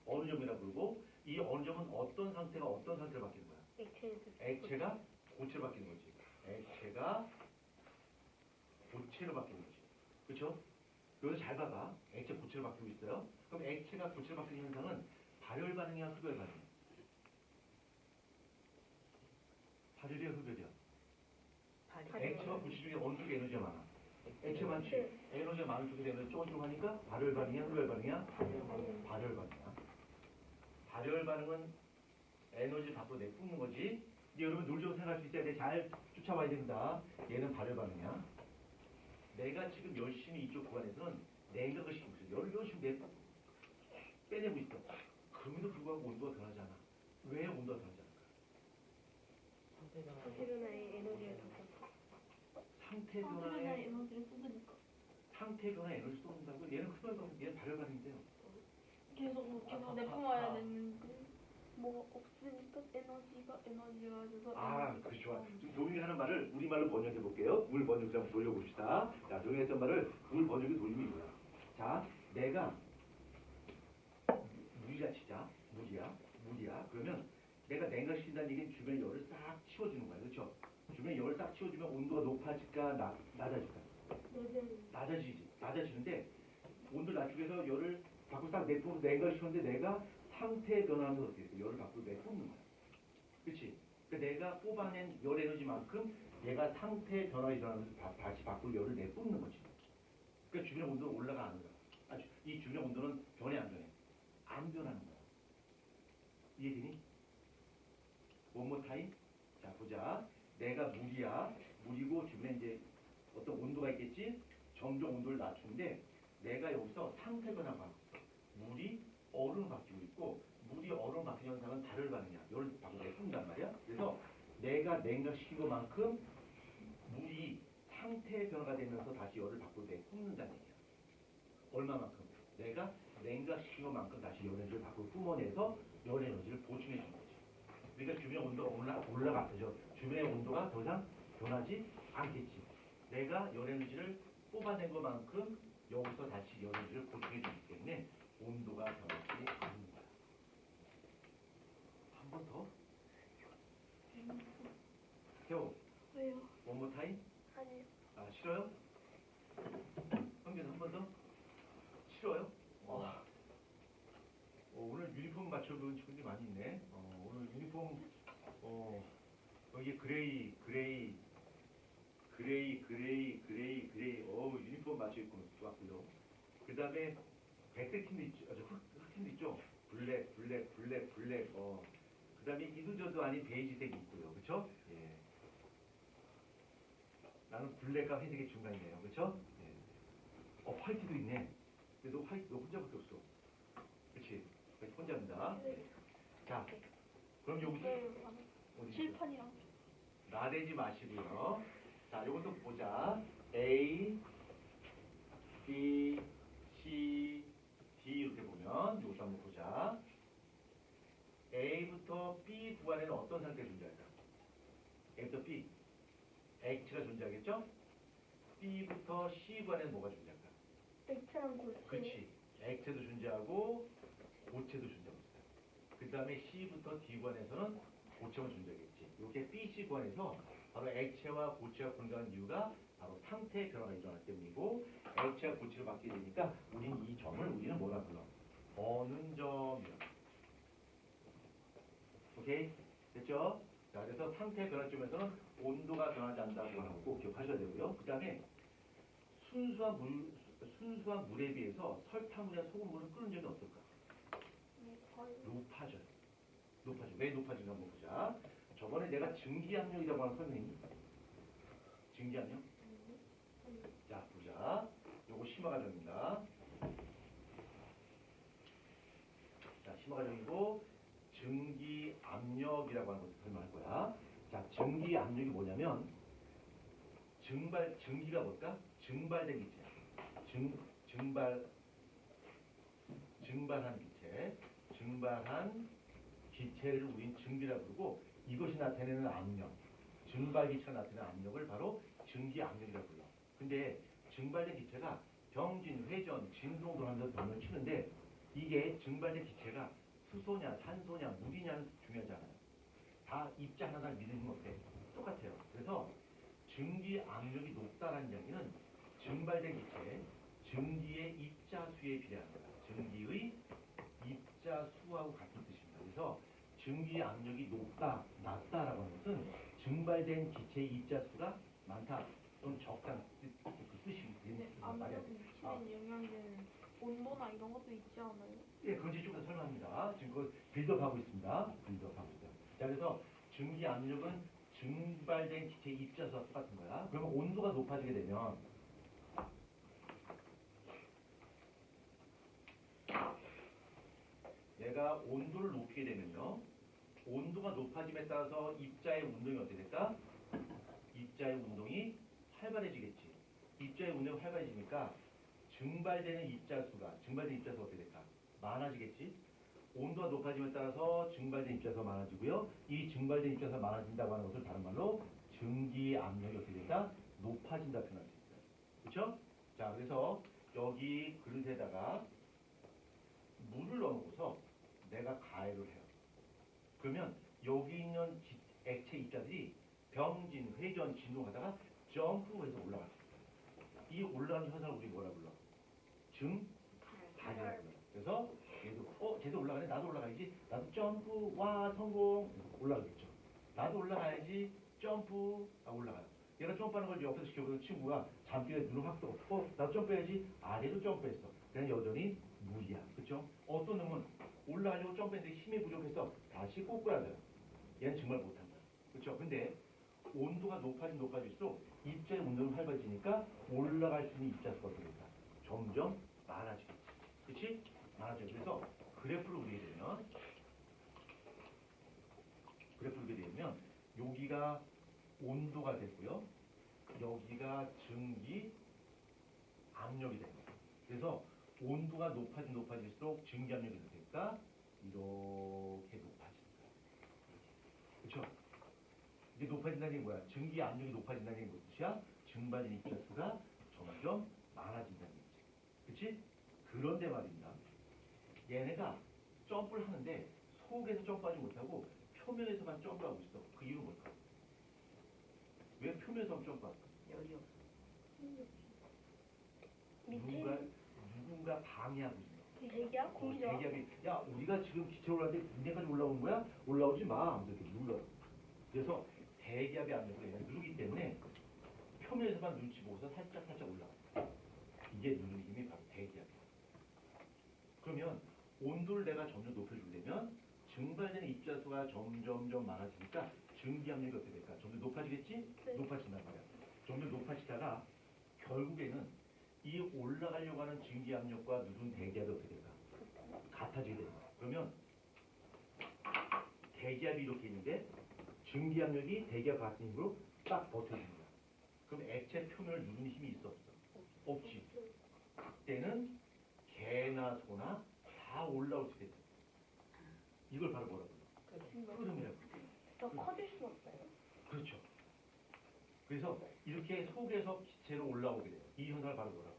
어느 점이라고 부르고 이 어느 점은 어떤 상태가 어떤 상태로 바뀌는 거야? 액체가 고체로 바뀌는 거지. 액체가 고체로 바뀌는 거지. 그렇죠? 여기서 잘 봐봐. 액체 고체로 바뀌고 있어요. 그럼 액체가 고체로 바뀌는 현상은 발열 반응이야, 흡열 반응이야? 발열이야, 흡열이야? 액체와 고체 중에 어느 쪽에 에너지가 많아? 액체 많지? 에너지가 많은 쪽에 에너지 조금 하니까 발열 반응이야, 흡열 반응이야? 발열 반응이야. 발열 반응은 에너지 밖으로 내뿜는 거지. 이제 여러분 논리적으로 생각할 수 있어야 돼. 잘 쫓아와야 된다. 얘는 발열 반응이야. 내가 지금 열심히 이쪽 구간에서는 냉각을 시키고 있어. 열을 열심히 빼내고 있어. 그럼에도 불구하고 온도가 변하지 않아. 왜 온도가 변하지 않을까? 사실은 에너지를 다 상태 변화에 상태 변화에 에너지 쏟는다고 얘는 흡혈 반응, 얘는 발열 반응인데요. 계속 내뿜어야 되는데 뭐가 없으니까 에너지가 돼서 아, 그 좋아. 지금 도윤이 하는 말을 우리말로 번역해 볼게요. 물 번역을 한번 돌려봅시다. 자, 도윤이 했던 말을 물 번역이 돌리면 이거야. 자, 내가 물이라 치자. 물이야. 그러면 내가 냉각시킨다는 얘기는 주변 열을 싹 치워주는 거야. 그렇죠? 주변 열을 싹 치워주면 온도가 높아질까, 낮아질까? 낮아지는데 온도를 낮추기 위해서 열을 밖으로 싹 내뿜어서 냉각시켰는데 내가 상태 변화하면서 어떻게 돼? 열을 밖으로 내뿜는 거야. 그렇지? 그러니까 내가 뽑아낸 열 에너지만큼 얘가 상태 변화가 일어나면서 다시 밖으로 열을 내뿜는 거지. 그러니까 주변 온도는 올라가 안 올라가. 이 주변 온도는 변해 안 변해? 안 변하는 거야. 이해되니? One more time. 자, 보자. 내가 물이고 주변에 이제 어떤 온도가 있겠지? 점점 온도를 낮추는데 내가 여기서 상태 변화가 물이 얼음으로 바뀌고 있고 물이 얼음 바뀌는 현상은 발열 반응이야. 열을 밖으로 내뿜는단 말이야. 그래서 내가 냉각시킨 것만큼 물이 상태 변화가 되면서 다시 열을 밖으로 내뿜는다는 얘기야. 얼마만큼? 내가 냉각시킨 것만큼 다시 열 에너지를 밖으로 뿜어내서 열 에너지를 보충해 주는 거지. 그러니까 주변의 온도가 올라가죠. 주변의 온도가 더 이상 변하지 않겠지. 내가 열 에너지를 뽑아낸 것만큼 여기서 다시 열 에너지를 보충해 주기 때문에 온도가 변하지 않는 거야. 한 번 더. 태호. 왜요? One more time. 아니요. 아, 싫어요? 형균 한 번 더. 싫어요? 오늘 유니폼 맞춰본 친구들이 많이 있네. 오늘 유니폼 여기 그레이. 유니폼 맞춰 입고 좋았고요. 그 다음에 백색 팀도 있죠. 흑 팀도 있죠. 블랙. 그 다음에 이도저도 아닌 베이지색이 있고요. 그쵸? 예. 나는 블랙과 회색의 중간이네요. 그쵸? 예. 화이트도 있네. 근데 너 혼자밖에 없어. 그치? 혼자입니다. 자, 그럼 여기서 어디 있어? 칠판이랑 나대지 마시고요. 자, 요것도 보자. A, B, C, D 이렇게 보면 요것도 한번 보자. A부터 B 구간에는 어떤 상태가 존재할까? A부터 B, 액체가 존재하겠죠? B부터 C 구간에는 뭐가 존재할까? 액체랑 고체. 그렇지. 액체도 존재하고 고체도 존재하고 있어요. 그 다음에 C부터 D 구간에서는 고체가 존재하겠지. 이렇게 B, C 구간에서 바로 액체와 고체가 분가한 이유가 바로 상태 변화가 일어날 때문이고 액체와 고체로 바뀌게 되니까 우리는 뭐라 불러? 어는 점이야. 오케이? 됐죠? 자, 그래서 상태 변화점에서는 온도가 변하지 않는다고 하는 거 꼭 기억하셔야 되고요. 그 다음에 순수한 물에 비해서 설탕물이나 소금물을 끓는 적이 어떨까? 높아져요. 왜 높아지는가 한번 보자. 저번에 내가 증기압력이라고 하는 설명했니? 증기압력? 자, 보자. 요거 심화과정입니다. 자, 심화과정이고 증기압력이라고 하는 것을 설명할 거야. 자, 증기압력이 뭐냐면 증기가 뭘까? 증발된 기체. 증발한 기체를 우린 증기라고 부르고 이것이 나타내는 압력, 증발기체가 나타내는 압력을 바로 증기압력이라고 불러. 근데 증발된 기체가 병진, 회전, 진동을 하면서 병을 치는데 이게 증발된 기체가 수소냐, 산소냐, 물이냐는 중요하지 않아요. 다 입자 하나 믿으면 어때? 똑같아요. 그래서 증기압력이 높다는 이야기는 증발된 기체, 증기의 입자수에 비례하는 거야. 증기의 입자수하고 같은 뜻입니다. 그래서 증기압력이 높다, 낮다라고 하는 것은 증발된 기체의 입자수가 많다 또는 적다는 그 뜻이 말이야. 압력이 미치는 영향에는 온도나 이런 것도 있지 않아요? 예, 그건 이제 좀 더 설명합니다. 지금 그걸 빌드업하고 있습니다. 자, 그래서 증기 압력은 증발된 기체의 입자수와 똑같은 거야. 그러면 온도가 높아지게 되면 내가 온도를 높이게 되면요. 온도가 높아짐에 따라서 입자의 운동이 어떻게 될까? 입자의 운동이 활발해지겠지. 입자의 운동이 활발해지니까 증발되는 입자수가 어떻게 될까? 많아지겠지. 온도가 높아짐에 따라서 증발된 입자수가 많아지고요. 이 증발된 입자수가 많아진다고 하는 것을 다른 말로 증기 압력이 어떻게 된다? 높아진다 표현할 수 있어요. 그렇죠? 자, 그래서 여기 그릇에다가 물을 넣어놓고서 내가 가열을 해요. 그러면 여기 있는 액체 입자들이 병진, 회전, 진동하다가 점프해서 올라갈 수 있어요. 이 올라가는 현상을 우리 뭐라 불러? 증발이라고 불러요. 그래서 얘도 쟤도 올라가네. 나도 올라가야지. 나도 점프, 와, 성공. 올라가겠죠. 나도 올라가야지. 점프, 올라가요. 얘가 점프하는 걸 옆에서 지켜보던 친구가 잠결에 눈을 확 뜨고 나도 점프해야지. 얘도 점프했어. 그냥 여전히 무리야. 그렇죠? 어떤 놈은 올라가려고 점프했는데 힘이 부족해서 다시 꼬꾸라져요. 얘는 정말 못한다. 그렇죠? 근데 온도가 높아질수록 입자의 운동이 활발해지니까 올라갈 수 있는 입자수가 되겠다. 점점 많아지겠지. 그렇지? 많아져. 그래서 그래프를 그리게 되면 여기가 온도가 됐고요. 여기가 증기 압력이 됩니다. 그래서 온도가 높아질수록 증기 압력이 어떻게 될까? 이렇게 높아진다. 그렇죠? 이게 높아진다는 게 뭐야? 증기 압력이 높아진다는 게 무엇이야? 증발된 입자수가 점점 많아진다는 거지. 그렇지? 그런데 말입니다. 얘네가 점프를 하는데 속에서 점프하지 못하고 표면에서만 점프하고 있어. 그 이유는 뭘까? 왜 표면에서만 점프할까? 열이 없어. 누군가 방해하고 있어. 대기압? 공기압? 대기압이 야 우리가 지금 기체 올라가는데 군대까지 올라오는 거야? 올라오지 마. 하면서 이렇게 눌러. 그래서 대기압의 압력을 얘는 누르기 때문에 표면에서만 눈치 보고서 살짝 올라가. 이게 누르는 힘이 바로 대기압이야. 그러면 온도를 내가 점점 높여주려면 증발되는 입자수가 점점 많아지니까 증기압력이 어떻게 될까? 점점 높아지겠지? 네. 높아진단 말이야. 점점 높아지다가 결국에는 이 올라가려고 하는 증기압력과 누른 대기압이 어떻게 될까? 같아지게 됩니다. 그러면 대기압이 이렇게 있는데 증기압력이 대기압 같은 힘으로 딱 버텨줍니다. 그럼 액체 표면을 누르는 힘이 있어 없어? 없지. 그때는 개나 소나 다 올라올 수 있다. 이걸 바로 뭐라고 불러? 흐름이라고. 더 커질 수 없어요? 그렇죠. 그래서 이렇게 속에서 기체로 올라오게 돼요. 이 현상을 바로 뭐라고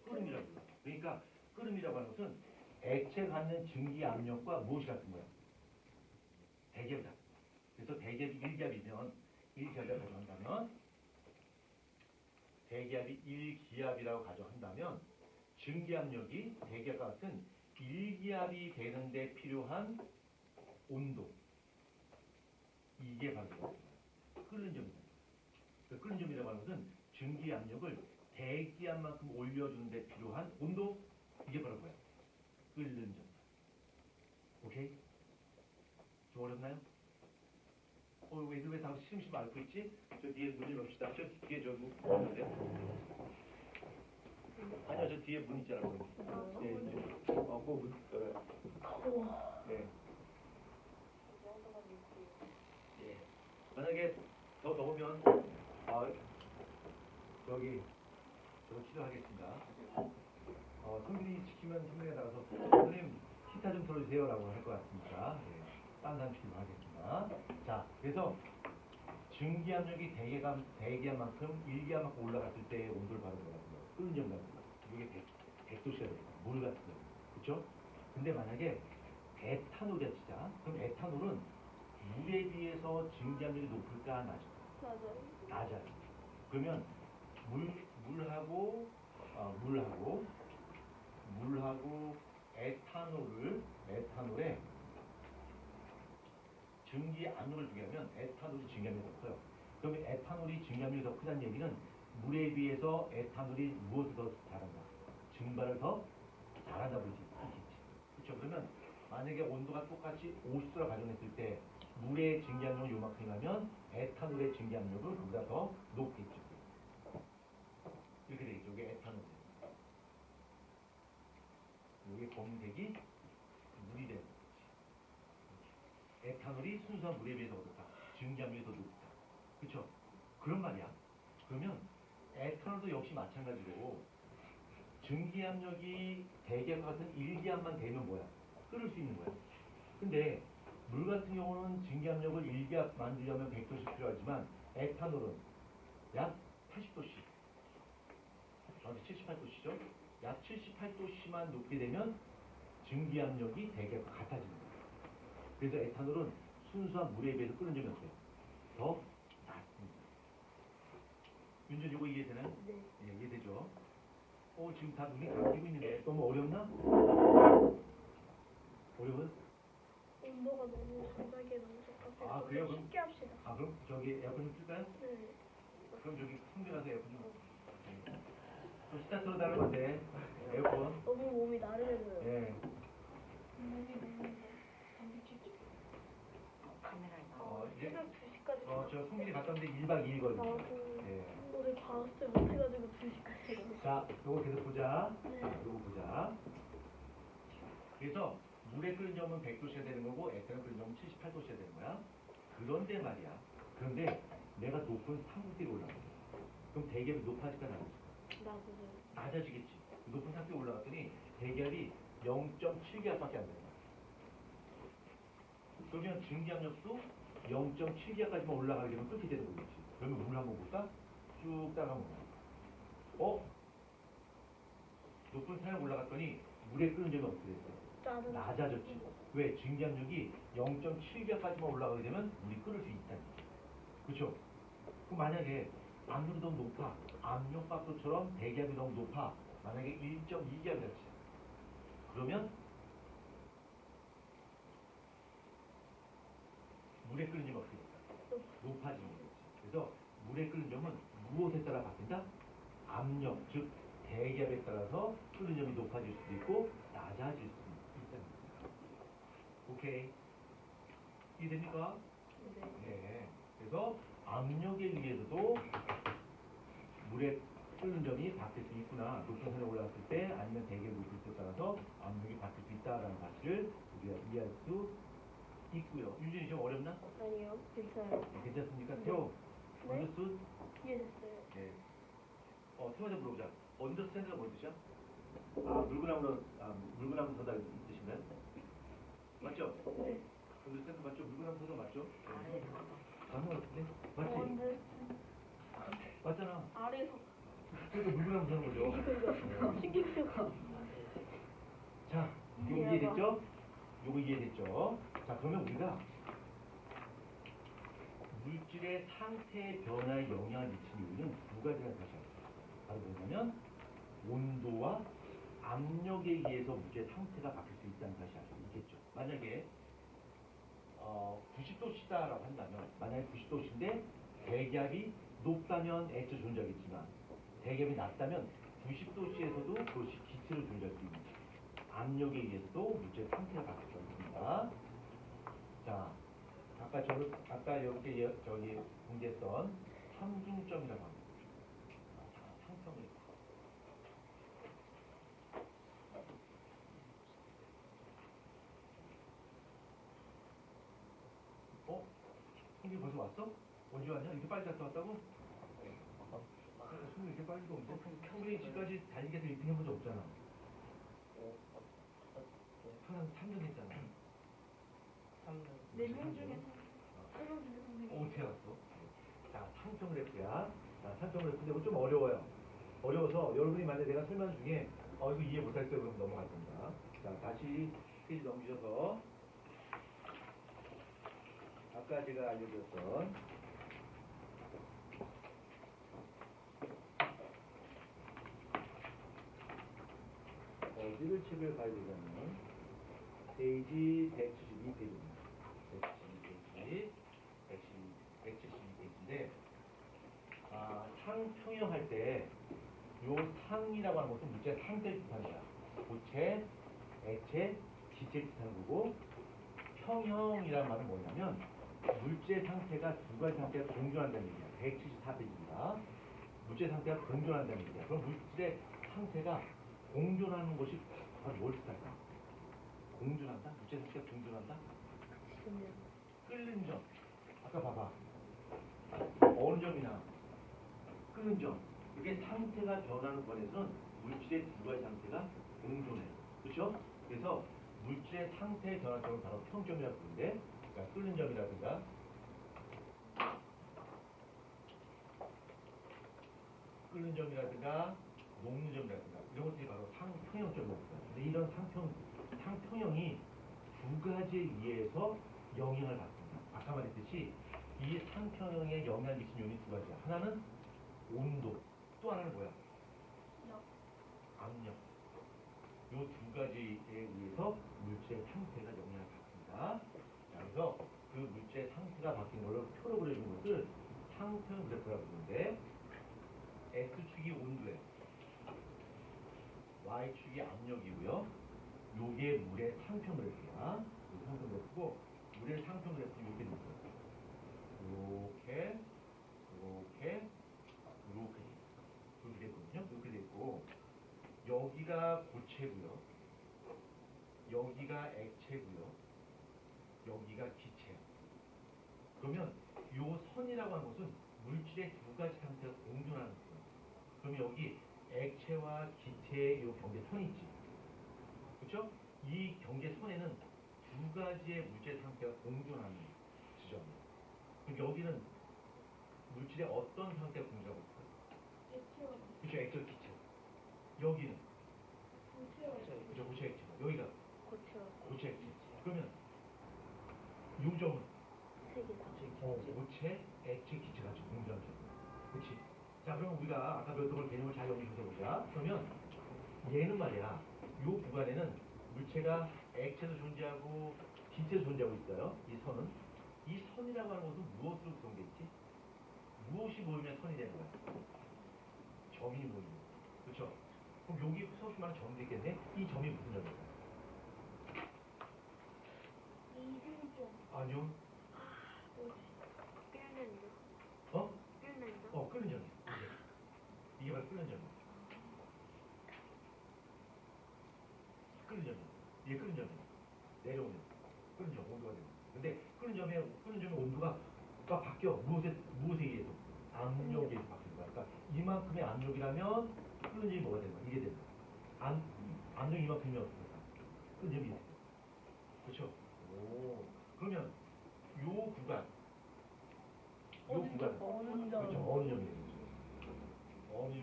불러? 흐름이라고 불러. 그러니까 흐름이라고 하는 것은 액체 갖는 증기 압력과 무엇이 같은 거야? 대기압이 같은 거야. 그래서 대기압이 1기압이면 1기압이라고 가정한다면 대기압이 1기압이라고 가정한다면 증기압력이 대기압과 같은 1기압이 되는데 필요한 온도 이게 바로 끓는 점이다. 그 끓는 점이라고 하는 것은 증기압력을 대기압만큼 올려주는 데 필요한 온도 이게 바로 뭐야? 끓는 점. 오케이? 좀 어렵나요? 왜 다 시름시름 앓고 있지? 저 뒤에 문을 엽시다. 저 뒤에 저 문 있는데? 아니요, 저 뒤에 문 있잖아요. 예, 그 문 열어요. 네. 예. 만약에 더 넣으면 저기 치료하겠습니다. 선생님이 지키면 선생님에 따라서 선생님 기타 좀 들어주세요라고 할 것 같으니까 딴 사람 시키도록 하겠습니다. 자, 그래서 증기압력이 대기압만큼 1기압만큼 올라갔을 때의 온도를 바로 뭐라고 해요? 끓는 점 같은 거. 이게 100도씨가 됩니다. 물 같은 거. 그렇죠? 근데 만약에 에탄올이야 진짜. 그럼 에탄올은 물에 비해서 증기압력이 높을까 낮을까? 맞아요. 낮아요. 그러면 물하고 에탄올에 증기압력을 주게 하면 에탄올이 증기압력이 더 커요. 그러면 에탄올이 증기압력이 더 크다는 얘기는 물에 비해서 에탄올이 무엇을 더 잘한다? 증발을 더 잘한다고 얘기했지. 그렇죠? 그러면 만약에 온도가 똑같이 50도라 가정했을 때 물의 증기압력이 요만큼이면 에탄올의 증기압력은 그보다 더 높겠죠. 이렇게 되겠죠. 이게 에탄올. 이게 검은색이 물이 되는 거지. 에탄올이 순수한 물에 비해서 어떻다? 증기압력이 더 높다. 그쵸? 그런 말이야. 그러면 에탄올도 역시 마찬가지로 증기압력이 대기압 같은 1기압만 되면 뭐야? 끓을 수 있는 거야. 근데 물 같은 경우는 증기압력을 1기압 만들려면 100도씩 필요하지만 에탄올은 약 80도씨, 정확히 78도씨죠? 약 78도씨만 높게 되면 증기압력이 대기압과 같아지는 거예요. 그래서 에탄올은 순수한 물에 비해서 끓는 점이 어때요? 더 낮습니다. 윤준 이거 이해되나요? 네. 예, 이해되죠? 지금 다 눈이 감기고 있는데 너무 어렵나? 어려워요? 온도가 너무 조작이 너무 똑같아요. 아, 그래요? 그럼- 쉽게 합시다. 그럼 저기 에어컨 좀 틀까요? 네. 그럼 저기 성대 가서 에어컨 좀. 좀 스타트로 달는 건데 에어컨. 너무 몸이 나른해져요. 예. 몸이 너무 감기치지? 카메라에 나와. 이제 새벽 2시까지. 저 성민이 갔다 왔는데 1박 2일거든요. 나도 예. 오늘 과학을 못해가지고 2시까지. 자, 요거 계속 보자. 네. 요거 보자. 그래서 물에 끓는 점은 100도씨가 되는 거고 에탄올 끓는 점은 78도씨가 되는 거야. 그런데 말이야. 그런데 내가 높은 상태에 올라가. 그럼 대기압이 높아질까 낮아질까? 나도. 낮아지겠지. 높은 상태에 올라갔더니 대기압이 0.7기압밖에 안 되는 거야. 그러면 증기압력도 0.7기압까지만 올라가게 되면 끝이 되는 거겠지. 그러면 물 한번 볼까? 쭉 따라가면 높은 산에 올라갔더니 물에 끓는 점이 어떻게 됐어? 나도. 낮아졌지. 왜? 증기압력이 0.7기압까지만 올라가게 되면 물이 끓을 수 있다는 거지. 그렇죠? 그럼 만약에 압력이 너무 높아. 압력밥솥처럼 대기압이 너무 높아. 만약에 1.2기압이었지. 그러면 물에 끓는 점이 어떻게 될까? 높아지는 거지. 그래서 물에 끓는 점은 무엇에 따라 바뀐다? 압력, 즉 대기압에 따라서 끓는 점이 높아질 수도 있고 낮아질 수도 있다는 거야. 오케이. 이해됩니까? 네. 네. 그래서 압력에 의해서도 물에 끓는 점이 바뀔 수 있구나. 높은 산에 올라갔을 때 아니면 대기압 높을 때 따라서 압력이 바뀔 수 있다라는 사실을 우리가 이해할 수 있고요. 윤준이 좀 어렵나? 아니요. 괜찮아요. 괜찮습니까? 네. 태호, 네. 언더스tud? 이해됐어요. 네. 태호한테 물어보자. 언더스탠드가 뭔 뜻이야? 물구나무 서다 이 뜻인가요? 맞죠? 네. 언더스탠드 맞죠? 물구나무 서다 맞죠? 아래에서. 맞는 것 같은데? 맞지? 근데 맞잖아. 아래에서 그러니까 물구나무 서는 거죠. 이거 신기해요. 자, 이거 이해됐죠? 요거 이해됐죠? 자, 그러면 우리가 물질의 상태 변화에 영향을 미치는 이유는 두 가지가 다시 알겠습니다. 바로 뭐냐면 온도와 압력에 의해서 물질의 상태가 바뀔 수 있다는 사실을 알 수 있겠죠. 만약에 90도씨다라고 한다면 만약에 90도씨인데 대기압이 높다면 액체 존재하겠지만 대기압이 낮다면 90도씨에서도 그것이 기체로 존재할 수 있는 거죠. 압력에 의해서도 물질의 상태가 바뀔 수 있습니다. 자, 아까 이렇게 저기 공개했던 삼중점이라고 합니다. 상평을 형님 벌써 왔어? 언제 왔냐? 이렇게 빨리 갔다 왔다고? 손이 이렇게 빨리 오는데? 우리 지금까지 달리기에서 1등 해본 적 없잖아. 편한 3등 했잖아. 4명 중에서 3명 중에 선생님. 어떻게 알았어? 자, 상평그래프야. 자, 상평그래프인데 이거 좀 어려워요. 어려워서 여러분이 만약에 내가 설명 중에 이거 이해 못했어요 그럼 넘어갈 겁니다. 자, 다시 페이지 넘기셔서 아까 제가 알려드렸던 어디를 책을 가야 되냐면 페이지 172페이지입니다. 172페이지 172페이지인데 상평형할 때 요 상이라고 하는 것은 물질의 상태를 뜻하는 거야. 고체, 액체, 기체를 뜻하는 거고 평형이라는 말은 뭐냐면 물질의 상태가 두 가지 상태가 공존한다는 얘기야. 174페이지입니다. 물질의 상태가 공존한다는 얘기야. 그럼 물질의 상태가 공존하는 것이 바로 뭘 뜻할까? 공존한다? 물질의 상태가 공존한다? 끓는 점. 아까 봐봐. 어느 점이나 끓는 점. 이게 상태가 변하는 권에서는 물질의 두 가지 상태가 공존해. 그렇죠? 그래서 물질의 상태의 변화점을 바로 평점이라고 부르는데, 그러니까 끓는 점이라든가 끓는 점이라든가 녹는 점이라든가 이런 것들이 바로 상평형점이라고 합니다. 근데 이런 상평형이 두 가지에 의해서 영향을 받습니다. 아까 말했듯이 이 상평형에 영향을 미치는 요인이 두 가지야. 하나는 온도, 또 하나는 뭐야? 압력. 요 두 가지에 의해서 물질의 상태가 영향을 받습니다. 자, 그래서 그 물질의 상태가 바뀐 걸로 표로 그려준 것을 상평 그래프라고 부르는데, X축이 온도예요. Y축이 압력이고요. 요게 물의 상평 그래프야. 요 상평 그래프고, 물의 상평 그래프는 이렇게 돼 있어요. 요렇게, 요렇게, 요렇게. 이렇게 됐거든요. 이렇게 됐고, 여기가 고체고요. 여기가 액체고요. 여기가 기체야. 그러면 요 선이라고 하는 것은 물질의 두 가지 상태가 공존하는 거예요. 그러면 여기 액체와 기체의 요 경계선이 있지. 그렇죠? 이 경계선에는 두 가지의 물질 상태가 공존하는 지점이에요. 그럼 여기는 물질의 어떤 상태가 공존하고 있어요? 그렇죠. 액체, 기체. 여기는 그렇죠. 고체, 액체. 여기가 고체, 액체. 그러면 요 점은 고체, 액체, 기체가 지금 공존하는 점. 그렇지? 자, 그럼 우리가 아까 배웠던 걸 개념을 잘 연구해서 보자. 그러면 얘는 말이야. 요 구간에는 물체가 액체도 존재하고 기체도 존재하고 있어요. 이 선은. 이 선이라고 하는 것은 무엇으로 구성되어 있지? 무엇이 모이면 선이 되는 거야? 점이 모이는 거야. 그렇죠? 그럼 여기 수없이 많은 점이 있겠네? 이 점이 무슨 점일까요? 아니요. 어? 끓는 점이야. 이게 바로 끓는 점이야. 끓는 점이야. 이게 끓는 점이야. 내려오는 끓는 점, 온도가 되는. 근데 끓는 점의 온도가 바뀌어. 무엇에 의해서? 압력에 의해서 바뀌는 거야. 그러니까 이만큼의 압력이라면 끓는 점이 뭐가 되는 거야? 이게 되는 거야. 압력이 이만큼이면 어떻게 될까? 끓는 점이 이렇게 돼. 그렇죠? 오. 그러면 요 구간, 어느 점? 그렇죠. 어느 점이 되는 거죠. 어느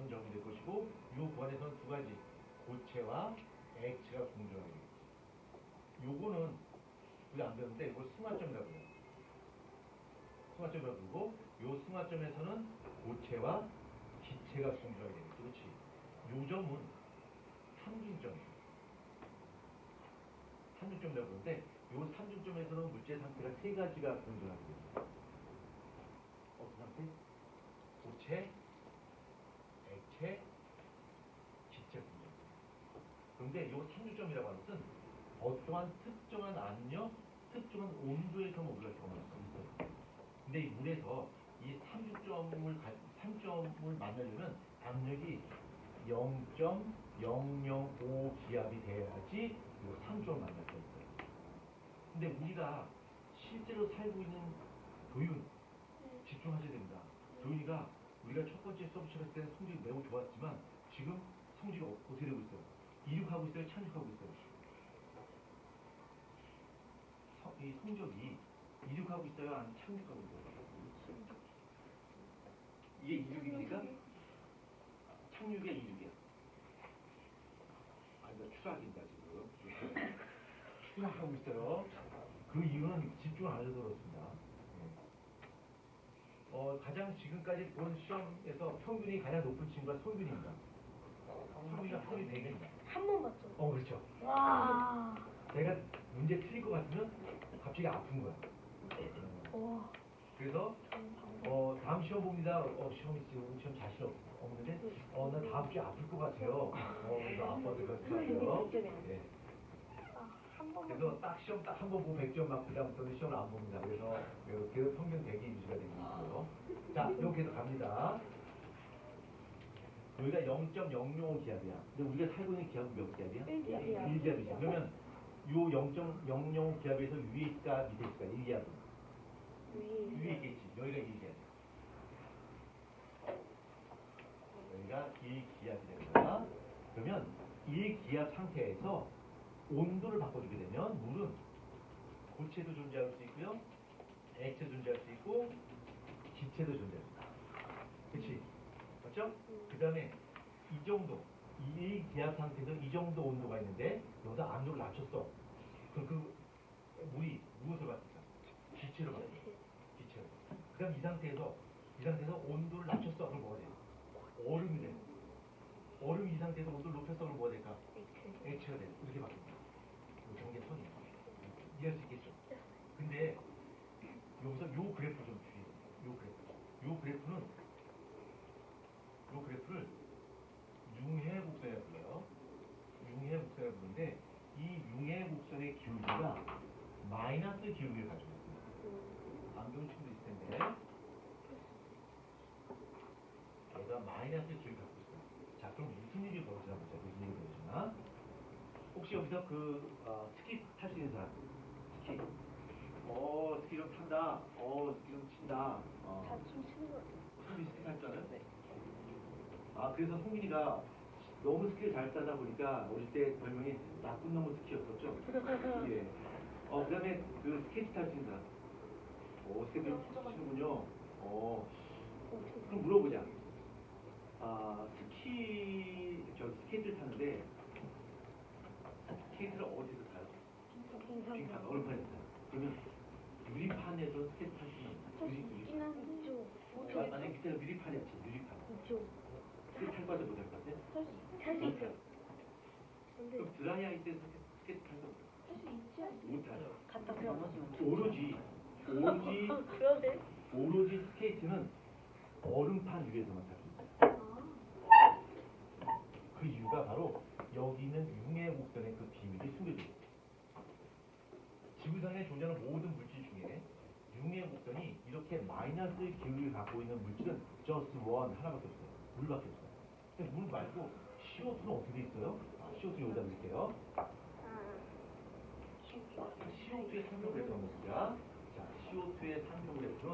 점이 될 것이고, 요 구간에서는 두 가지 고체와 액체가 공존하게 되죠. 요거는 우리 안 배웠는데 이걸 승화점이라고 해요. 승화점이라고 부르고, 요 승화점에서는 고체와 기체가 공존하게 되죠. 그렇지. 요 점은 삼중점이에요. 삼중점이라고 그러는데, 요 삼중점에서는 물질 상태가 세 가지가 공존하게 됩니다. 어떤 상태? 고체, 액체, 기체 공존. 그런데 요 삼중점이라고 하는 것은 어떠한 특정한 압력, 특정한 온도에서만 우리가 경험할 수 있어요. 근데 이 물에서 이 삼중점을 만나려면 압력이 0.005 기압이 돼야지 이 삼중점을 만날 수 있어요. 근데 우리가 실제로 살고 있는 도윤, 집중하셔야 됩니다. 도윤이가 우리가 첫 번째 수업 시작할 때는 성적이 매우 좋았지만 지금 성적이 어떻게 되고 있어요? 이륙하고 있어요? 착륙하고 있어요? 이 성적이 이륙하고 있어요? 아니면 착륙하고 있어요? 이게 이륙입니까? 착륙의 이륙이야. 그러니까 추락입니다 지금. 추락하고 있어요. 그 이유는 집중을 안 해서 그렇습니다. 가장 지금까지 본 시험에서 평균이 가장 높은 친구가 성균입니다. 성균이가 평균이 100입니다. 한 번 맞죠? 그렇죠. 와. 내가 문제 틀릴 것 같으면 갑자기 아픈 거야. 와. 그래서 다음 시험 봅니다. 시험 있어요. 시험 자신 없는데 나 다음 주에 아플 것 같아요. 그래서 아빠도 그렇게 하고요. 예. 한 번만. 그래서 딱 시험 딱 한 번 보고 100점 맞고 그다음부터는 시험을 안 봅니다. 그래서 계속 평균 100이 유지가 되고 있고요. 자, 이렇게 해서 갑니다. 여기가 0.005 기압이야. 근데 우리가 살고 있는 기압은 몇 기압이야? 1기압이요. 1기압이죠. 그러면 요 0.005 기압에서 위에 있을까 밑에 있을까? 1기압은? 위에 있겠지. 여기가 1기압이야. 여기가 1기압이 됩니다. 그러면 1기압 상태에서 온도를 바꿔주게 되면 물은 고체도 존재할 수 있고요. 액체도 존재할 수 있고 기체도 존재할 수 있다. 그치? 맞죠? 그 다음에 이 정도, 이 기압 상태에서 이 정도 온도가 있는데 여기다 압력을 낮췄어. 그럼 그 물이 무엇을 받을까? 기체로 받을까? 기체로. 그 다음 이 상태에서 온도를 낮췄어. 그럼 뭐가 돼? 얼음이 돼. 얼음 이 상태에서 온도를 높였어. 그럼 뭐가 될까? 액체가 돼. 이렇게 바뀝니다. 경계선이야. 이해할 수 있겠죠? 근데 여기서 요 그래프 좀 주의해. 요 그래프를 융해 곡선이라고 불러요. 융해 곡선이라고 부르는데 이 융해 곡선의 기울기가 마이너스 기울기를 가지고 있습니다. 안경 친구도 있을 텐데 얘가 마이너스 기울기 갖고 있어요. 자, 그럼 무슨 일이 벌어지나 보자. 무슨 일이 벌어지나? 혹시 여기서 스키 탈 수 있는 사람? 스키. 스키 좀 탄다. 스키 좀 친다. 다좀 치는 거. 승민이 스키 탈 줄 알아요? 네. 그래서 송민이가 너무 스키를 잘 타다 보니까 어릴 때 별명이 나쁜 놈의 스키였었죠? 예. 그 다음에 그 스케이트 탈 수 있는 사람? 스케이트 좀 치는군요. 그럼 물어보자. 스케이트를 타는데 스케이트를 어디서 타요? 빙판, 얼음판에서 타요. 그러면 유리판에서 스케이트 탈 수 있는 있기는 있죠. 만약에 밑에가 유리판이었지, 유리판. 있죠. 스케이트 탈 것 같아, 못할 것 같아? 할수 있어요. 근데 그럼 드라이 아이스에서 스케이트 탈 수 없어? 할수 있지 않지? 못하죠. 갖다 넘어지면 오로지 스케이트는 얼음판 위에서만 탈 수 있어요. 그 이유가 바로 여기 있는 융해 곡선의 그 비밀이 숨겨져 있어요. 지구상에 존재하는 모든 물질 중에 융해 곡선이 이렇게 마이너스 기울기를 갖고 있는 물질은 just one 하나밖에 없어요. 물밖에 없어요. 근데 물 말고 CO2는 어떻게 돼 있어요? CO2 여기다 넣을게요. CO2의 상표 그래프 한번 보자. 자, CO2의 상표 그래프는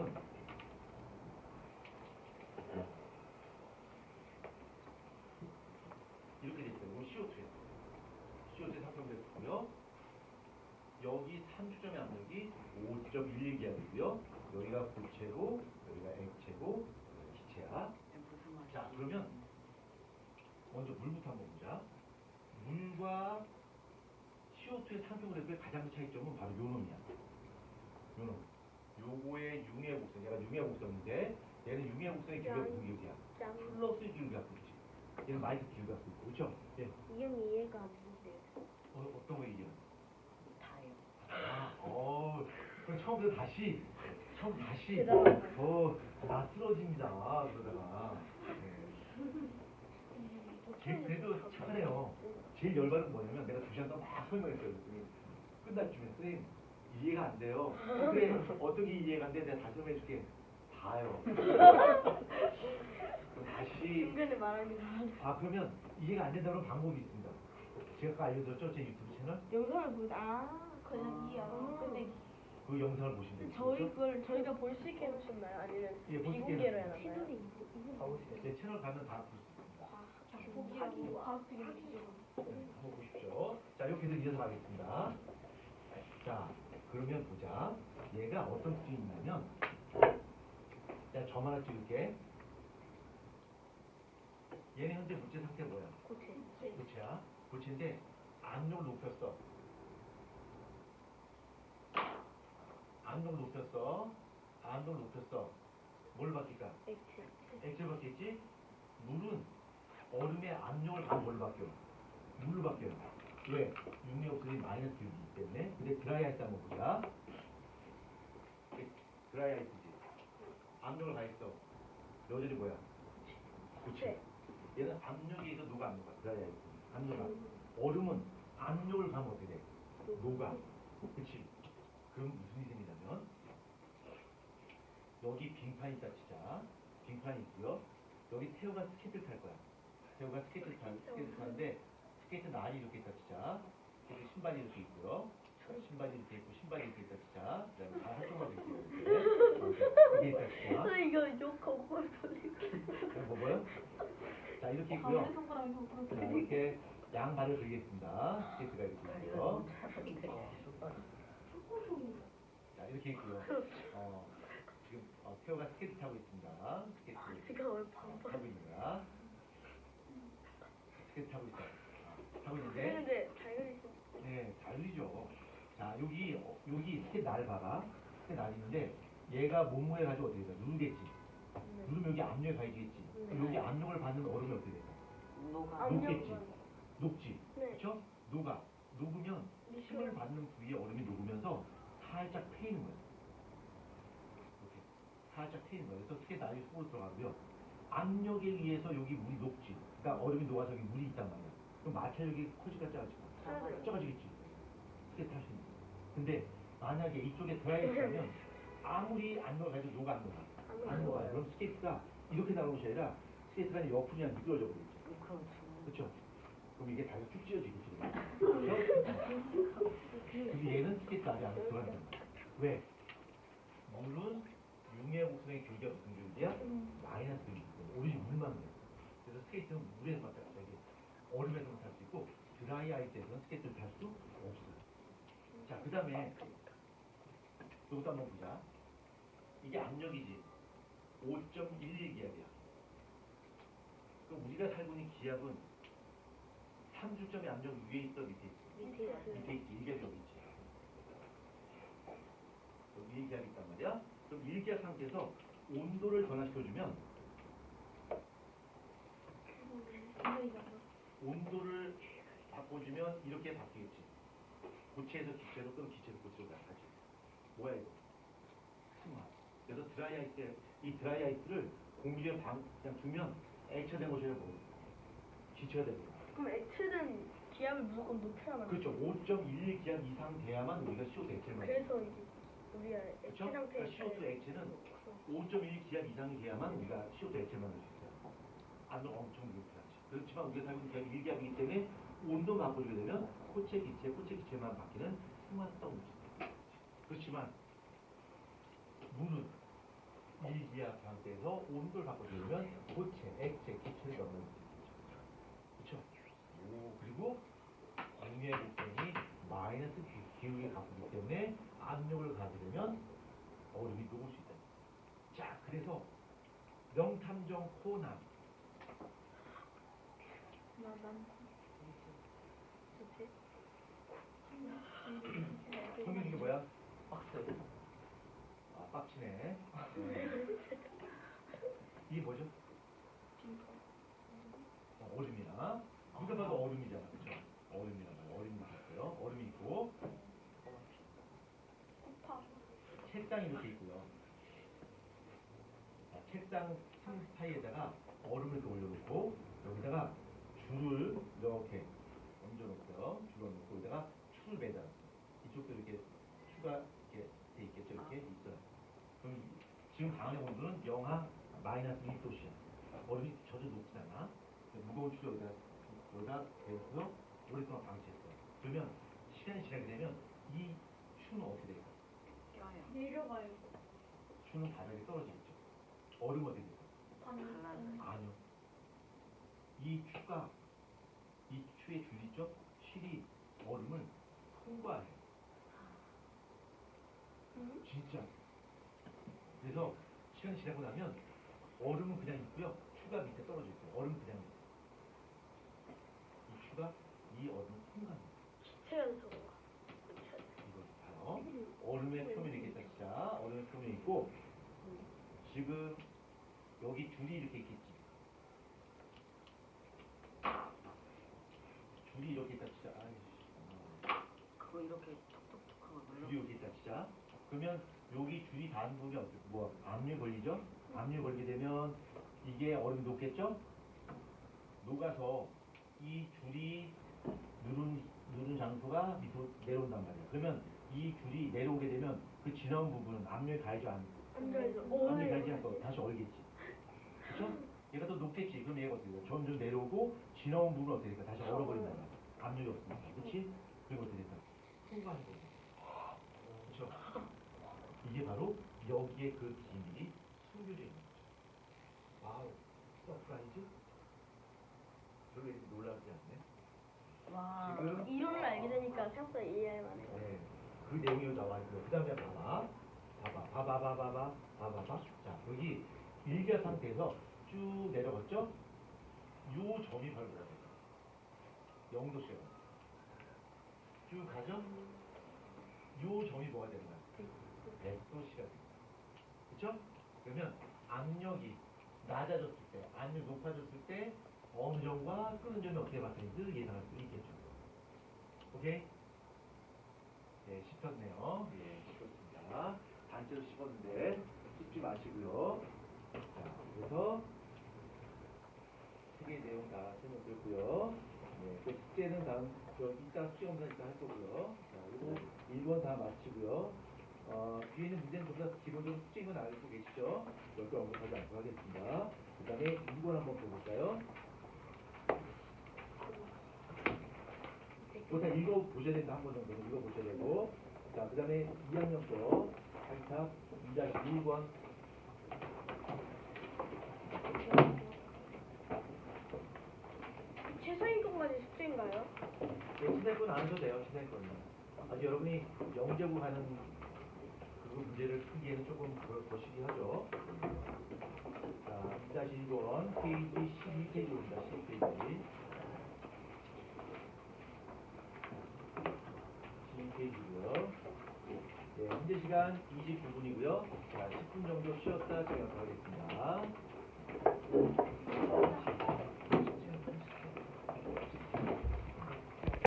이렇게 돼 있어요. 이거 CO2의 상표 그래프고요. 여기 3주점의 압력이 5.11기압이고요. 여기가 고체고, 여기가 액체고, 여기가 기체야. 자, 그러면 먼저 물부터 한번 보자. 물과 CO2의 상표 그래프의 가장 큰 차이점은 바로 요 놈이야. 요 놈. 요거의 융해 곡선. 얘가 융해 곡선인데 얘는 융해 곡선의 기울기가 무슨 기울기야? 플러스 기울기 갖고 있지. 얘는 마이너스 기울기 갖고 있고. 그렇죠? 예. 이형 이해가 안 돼요. 어떤 거 얘기해요? 다요. 그럼 처음부터 다시 대단하다. 낯설어집니다. 그러다가. 그래도 착하네요. 제일 열받은 건 뭐냐면 내가 2시간 동안 막 설명했어요. 그랬더니 끝날 쯤에 선생님 이해가 안 돼요. 그래 어떻게 이해가 안 돼? 내가 다시 설명해줄게. 다요. 그럼 다시 중간에 말하기 다. 그러면 이해가 안 된다는 방법이 있습니다. 제가 아까 알려드렸죠? 제 유튜브 채널? 영상을 보다. 그냥 이해. 근데 그 영상을 보시면 돼요. 저희 걸 저희가 볼 수 있게 해놓으셨나요? 아니면 예, 볼수 있게 비공개로 해놨어요. 해놨나요? 제 채널 가면 다 볼 수 있습니다. 보기하고 과학적인 기준. 한번 보십시오. 자, 이렇게 해서 이어서 가겠습니다. 자, 그러면 보자. 얘가 어떤 특징이 있냐면, 자, 점 하나 찍을게. 얘는 현재 물질 상태 뭐야? 고체. 고체야. 고체인데 압력을 높였어. 압력을 높였어. 뭘 바뀔까? 액체. 액체를 바뀌었지? 물은 얼음의 압력을 가면 뭘 바뀌어? 물로 바뀌어요. 왜? 융해 곡선이 마이너스 기울기이기 때문에. 근데 드라이 아이스 한번 보자. 드라이 아이스지. 압력을 가했어. 여전히 뭐야? 고체. 얘는 압력에 의해서 누가 압력가? 드라이 아이스. 압력가. 얼음은 압력을 가면 어떻게 돼? 녹아. 그치? 그럼 무슨 일이 생기냐면 여기 빙판이 있다 치자. 빙판이 있고요. 여기 태호가 스케이트를 탈 거야. 태호가 스케이트를 타는데 스케이트 날이 이렇게 있다 치자. 그리고 신발이 이렇게 있고요. 신발이 이렇게 있고 신발이 이렇게 있다 치자. 그다음에 발 활동하고 이렇게 이게 있다 치자. 아, 이거 욕하고 뭘 돌리고. 뭐고요? 자 이렇게 있고요. 가운데 손가락이 옆으로 자 들리고. 이렇게 양발을 들겠습니다. 스케이트가 이렇게 있고요. 자 이렇게 있고요. 지금 태호가 스케이트 타고 있습니다. 스케이트 지금 왜 반반? 타고 있는 거야. 스케이트 타고 있어. 타고 있는데 근데 잘 그리죠. 네 달리죠. 자 여기 스케이트 날 봐봐. 스케이트 날 있는데 얘가 몸무게 가지고 어떻게 돼? 누르겠지. 누르면 여기 압력이 가해지겠지. 그럼 여기 압력을 받는 얼음이 어떻게 돼? 녹아. 녹겠지. 녹지. 네. 그렇죠? 녹아. 녹으면 힘을 받는 부위에 얼음이 녹으면서 살짝 패이는 거예요. 이렇게 살짝 패이는 거예요. 그래서 스케이트 날이 속으로 들어가고요. 압력에 의해서 여기 물이 녹지. 그러니까 얼음이 녹아서 여기 물이 있단 말이야. 그럼 마찰력이 커질까 작아질까? 작아지겠지. 스케이트 탈 수 있는. 근데 만약에 이쪽에 드라이브하면 아무리 압력을 가지고 녹아 안 녹아. 안 녹아요. 그럼 스케이트가 이렇게 나오는 것이 아니라 스케이트가 옆으로 그냥 미끄러져 버리죠. 그렇죠? 그럼 이게 다리가 쭉 찢어지겠지. 그렇죠? 근데 얘는 스케이트 안에 안 들어가는 거야. 왜? 물은 융의 곡선의 길이가 무슨 길이야? 마이너스 길이기 때문에 오로지 물만 돼. 그래서 스케이트는 물에서만 탈 수 있고 얼음에서만 탈 수 있고 드라이 아이스에서는 스케이트를 탈 수 없어요. 자, 그 다음에 이것도 한번 보자. 이게 압력이지. 5.11기압이야. 그럼 우리가 살고 있는 기압은 3주점의 압력 위에 있어 밑에 있어? 밑에 있어요. 밑에 있지. 1기압이 여기 있지. 여기 1기압이 있단 말이야. 그럼 1기압 상태에서 온도를 변화시켜주면 온도를 바꿔주면 이렇게 바뀌겠지. 고체에서 기체로 또는 기체에서 고체로 나가지. 뭐야 이거? 승화. 그래서 드라이 아이스, 이 드라이 아이스를 공기에 그냥 두면 액체된 것이라고 보여요. 기체가 되는 거야. 그럼 액체는 기압을 무조건 높여야만. 그렇죠. 5.11 기압 이상 돼야만 우리가 CO2 액체를 만들어요. 그래서 이제 우리가 액체 그렇죠? 상태에 그러니까 CO2 액체는 5.1 기압 이상이 돼야만 우리가 CO2 액체를 만들 수 있어요. 압력 엄청 높아야지. 그렇지만 우리가 살고 있는 기압이 1기압이기 때문에 온도 바꿔주게 되면 고체, 기체만 바뀌는 승화성 물질. 그렇지만 물은 1기압 상태에서 온도를 바꿔주면 고체, 액체, 기체를 넣는 거죠. 그렇죠? 그리고 융의 곡선이 마이너스 기울기를 갖고 있기 때문에 압력을 가게 되면 얼음이 녹을 수 있다. 자, 그래서 명탐정 코난 난 뭐지? 성경 중에 뭐야? 빡세. 아, 빡치네. 이게 뭐죠? 얼음이야. 누가 봐도 얼음이잖아, 그렇죠? 얼음이란 말이야. 얼음이 있고요. 얼음이 있고 책상이 이렇게 있고요. 자, 책상 사이에다가 얼음을 이렇게 올려놓고 여기다가 줄을 이렇게 얹어놓고요. 줄을 얹고 여기다가 추를 매달아. 이쪽도 이렇게 추가 이렇게 돼 있겠죠. 이렇게 있어요. 그럼 지금 방안의 온도는 영하 마이너스 1도씨야. 얼음이 젖어 녹잖아. 무거운 추를 여기다 대고요. 오랫동안 방치했어요. 그러면 시간이 지나게 되면 이 추는 어떻게 될까? 내려가요. 추는 바닥에 떨어지겠죠. 얼음 어떻게 될까? 반응. 아니요. 이 추가 이 추의 줄 있죠? 실이 얼음을 통과해요. 진짜. 그래서 시간이 지나고 나면 얼음은 그냥 있고요. 추가 밑에 떨어져 있어요. 얼음은 그냥 있어요. 이 추가 이 얼음을 통과합니다. 기체연소가. 이거 봐요. 얼음의 표면이 이렇게 있다. 자, 얼음의 표면이 있고 지금 여기 줄이 이렇게 있겠지. 줄이 이렇게 있다. 진짜. 그거 이렇게 톡톡톡하고 눌러. 줄이 여기 있다. 진짜. 그러면 여기 줄이 닿는 부분이 어떻게 뭐 압력이 걸리죠? 압력이 걸리게 되면 이게 얼음이 녹겠죠? 녹아서 이 줄이 누른 누른 장소가 밑으로 내려온단 말이야. 그러면 이 귤이 내려오게 되면 그 지나온 부분은 압력이 가해져 안 안 되죠. 압력이 가해지 않고 다시 얼겠지. 그렇죠? 얘가 더 높겠지. 그럼 얘가 어떻게 돼? 점점 내려오고 지나온 부분은 어떻게 될까? 다시 얼어버린단 말이야. 압력이 없으니까. 그렇지? 그리고 어떻게 될까? 통과하는 거지. 그렇죠? 이게 바로 여기에 그 기밀이 숨겨져 있는 거죠. 와우, 서프라이즈? 별로 이렇게 놀랍지 않네. 와. 지금 이론을 알게 되니까 생각보다 이해만 해요. 네, 그 내용이 여기 나와 있고요. 그 다음에 봐봐. 자, 여기 일기화 상태에서 쭉 내려갔죠? 요 점이 바로 뭐야? 0도씨가 쭉 가죠? 요 점이 뭐가 되는 거야? 100도씨가 되는 거야. 그쵸? 그러면 압력이 낮아졌을 때, 압력이 높아졌을 때 어느 점과 끄는 점이 어떻게 바뀌는지 예상할 수 있겠죠. 오케이? 네, 씹혔네요. 예, 씹혔습니다. 단체로 씹었는데 씹지 마시고요. 자, 그래서 크게 내용 다 설명드렸고요. 네, 그 숙제는 다음 이따 숙제 검사 이따 할 거고요. 자, 그리고 1번 다 마치고요. 뒤에 있는 문제는 전부 다 기본적으로 숙제인 건 알고 계시죠? 여기 언급하지 않고 하겠습니다. 그 다음에 2번 한번 볼까요? 이거 다 읽어보셔야 된다. 한 번 정도는 읽어보셔야 되고. 자, 그 다음에 2학년 거 살짝 2-1번. 최소인권까지 숙제인가요? 네, 친생권 안 하셔도 돼요. 친생권은. 아직 여러분이 영재고 하는 그 문제를 풀기에는 조금 거시기 하죠. 자, 2-1번 페이지 12페이지입니다. 12페이지. 12페이지고요. 네, 현재 시간 29분이고요. 자, 10분 정도 쉬었다 진행하겠습니다.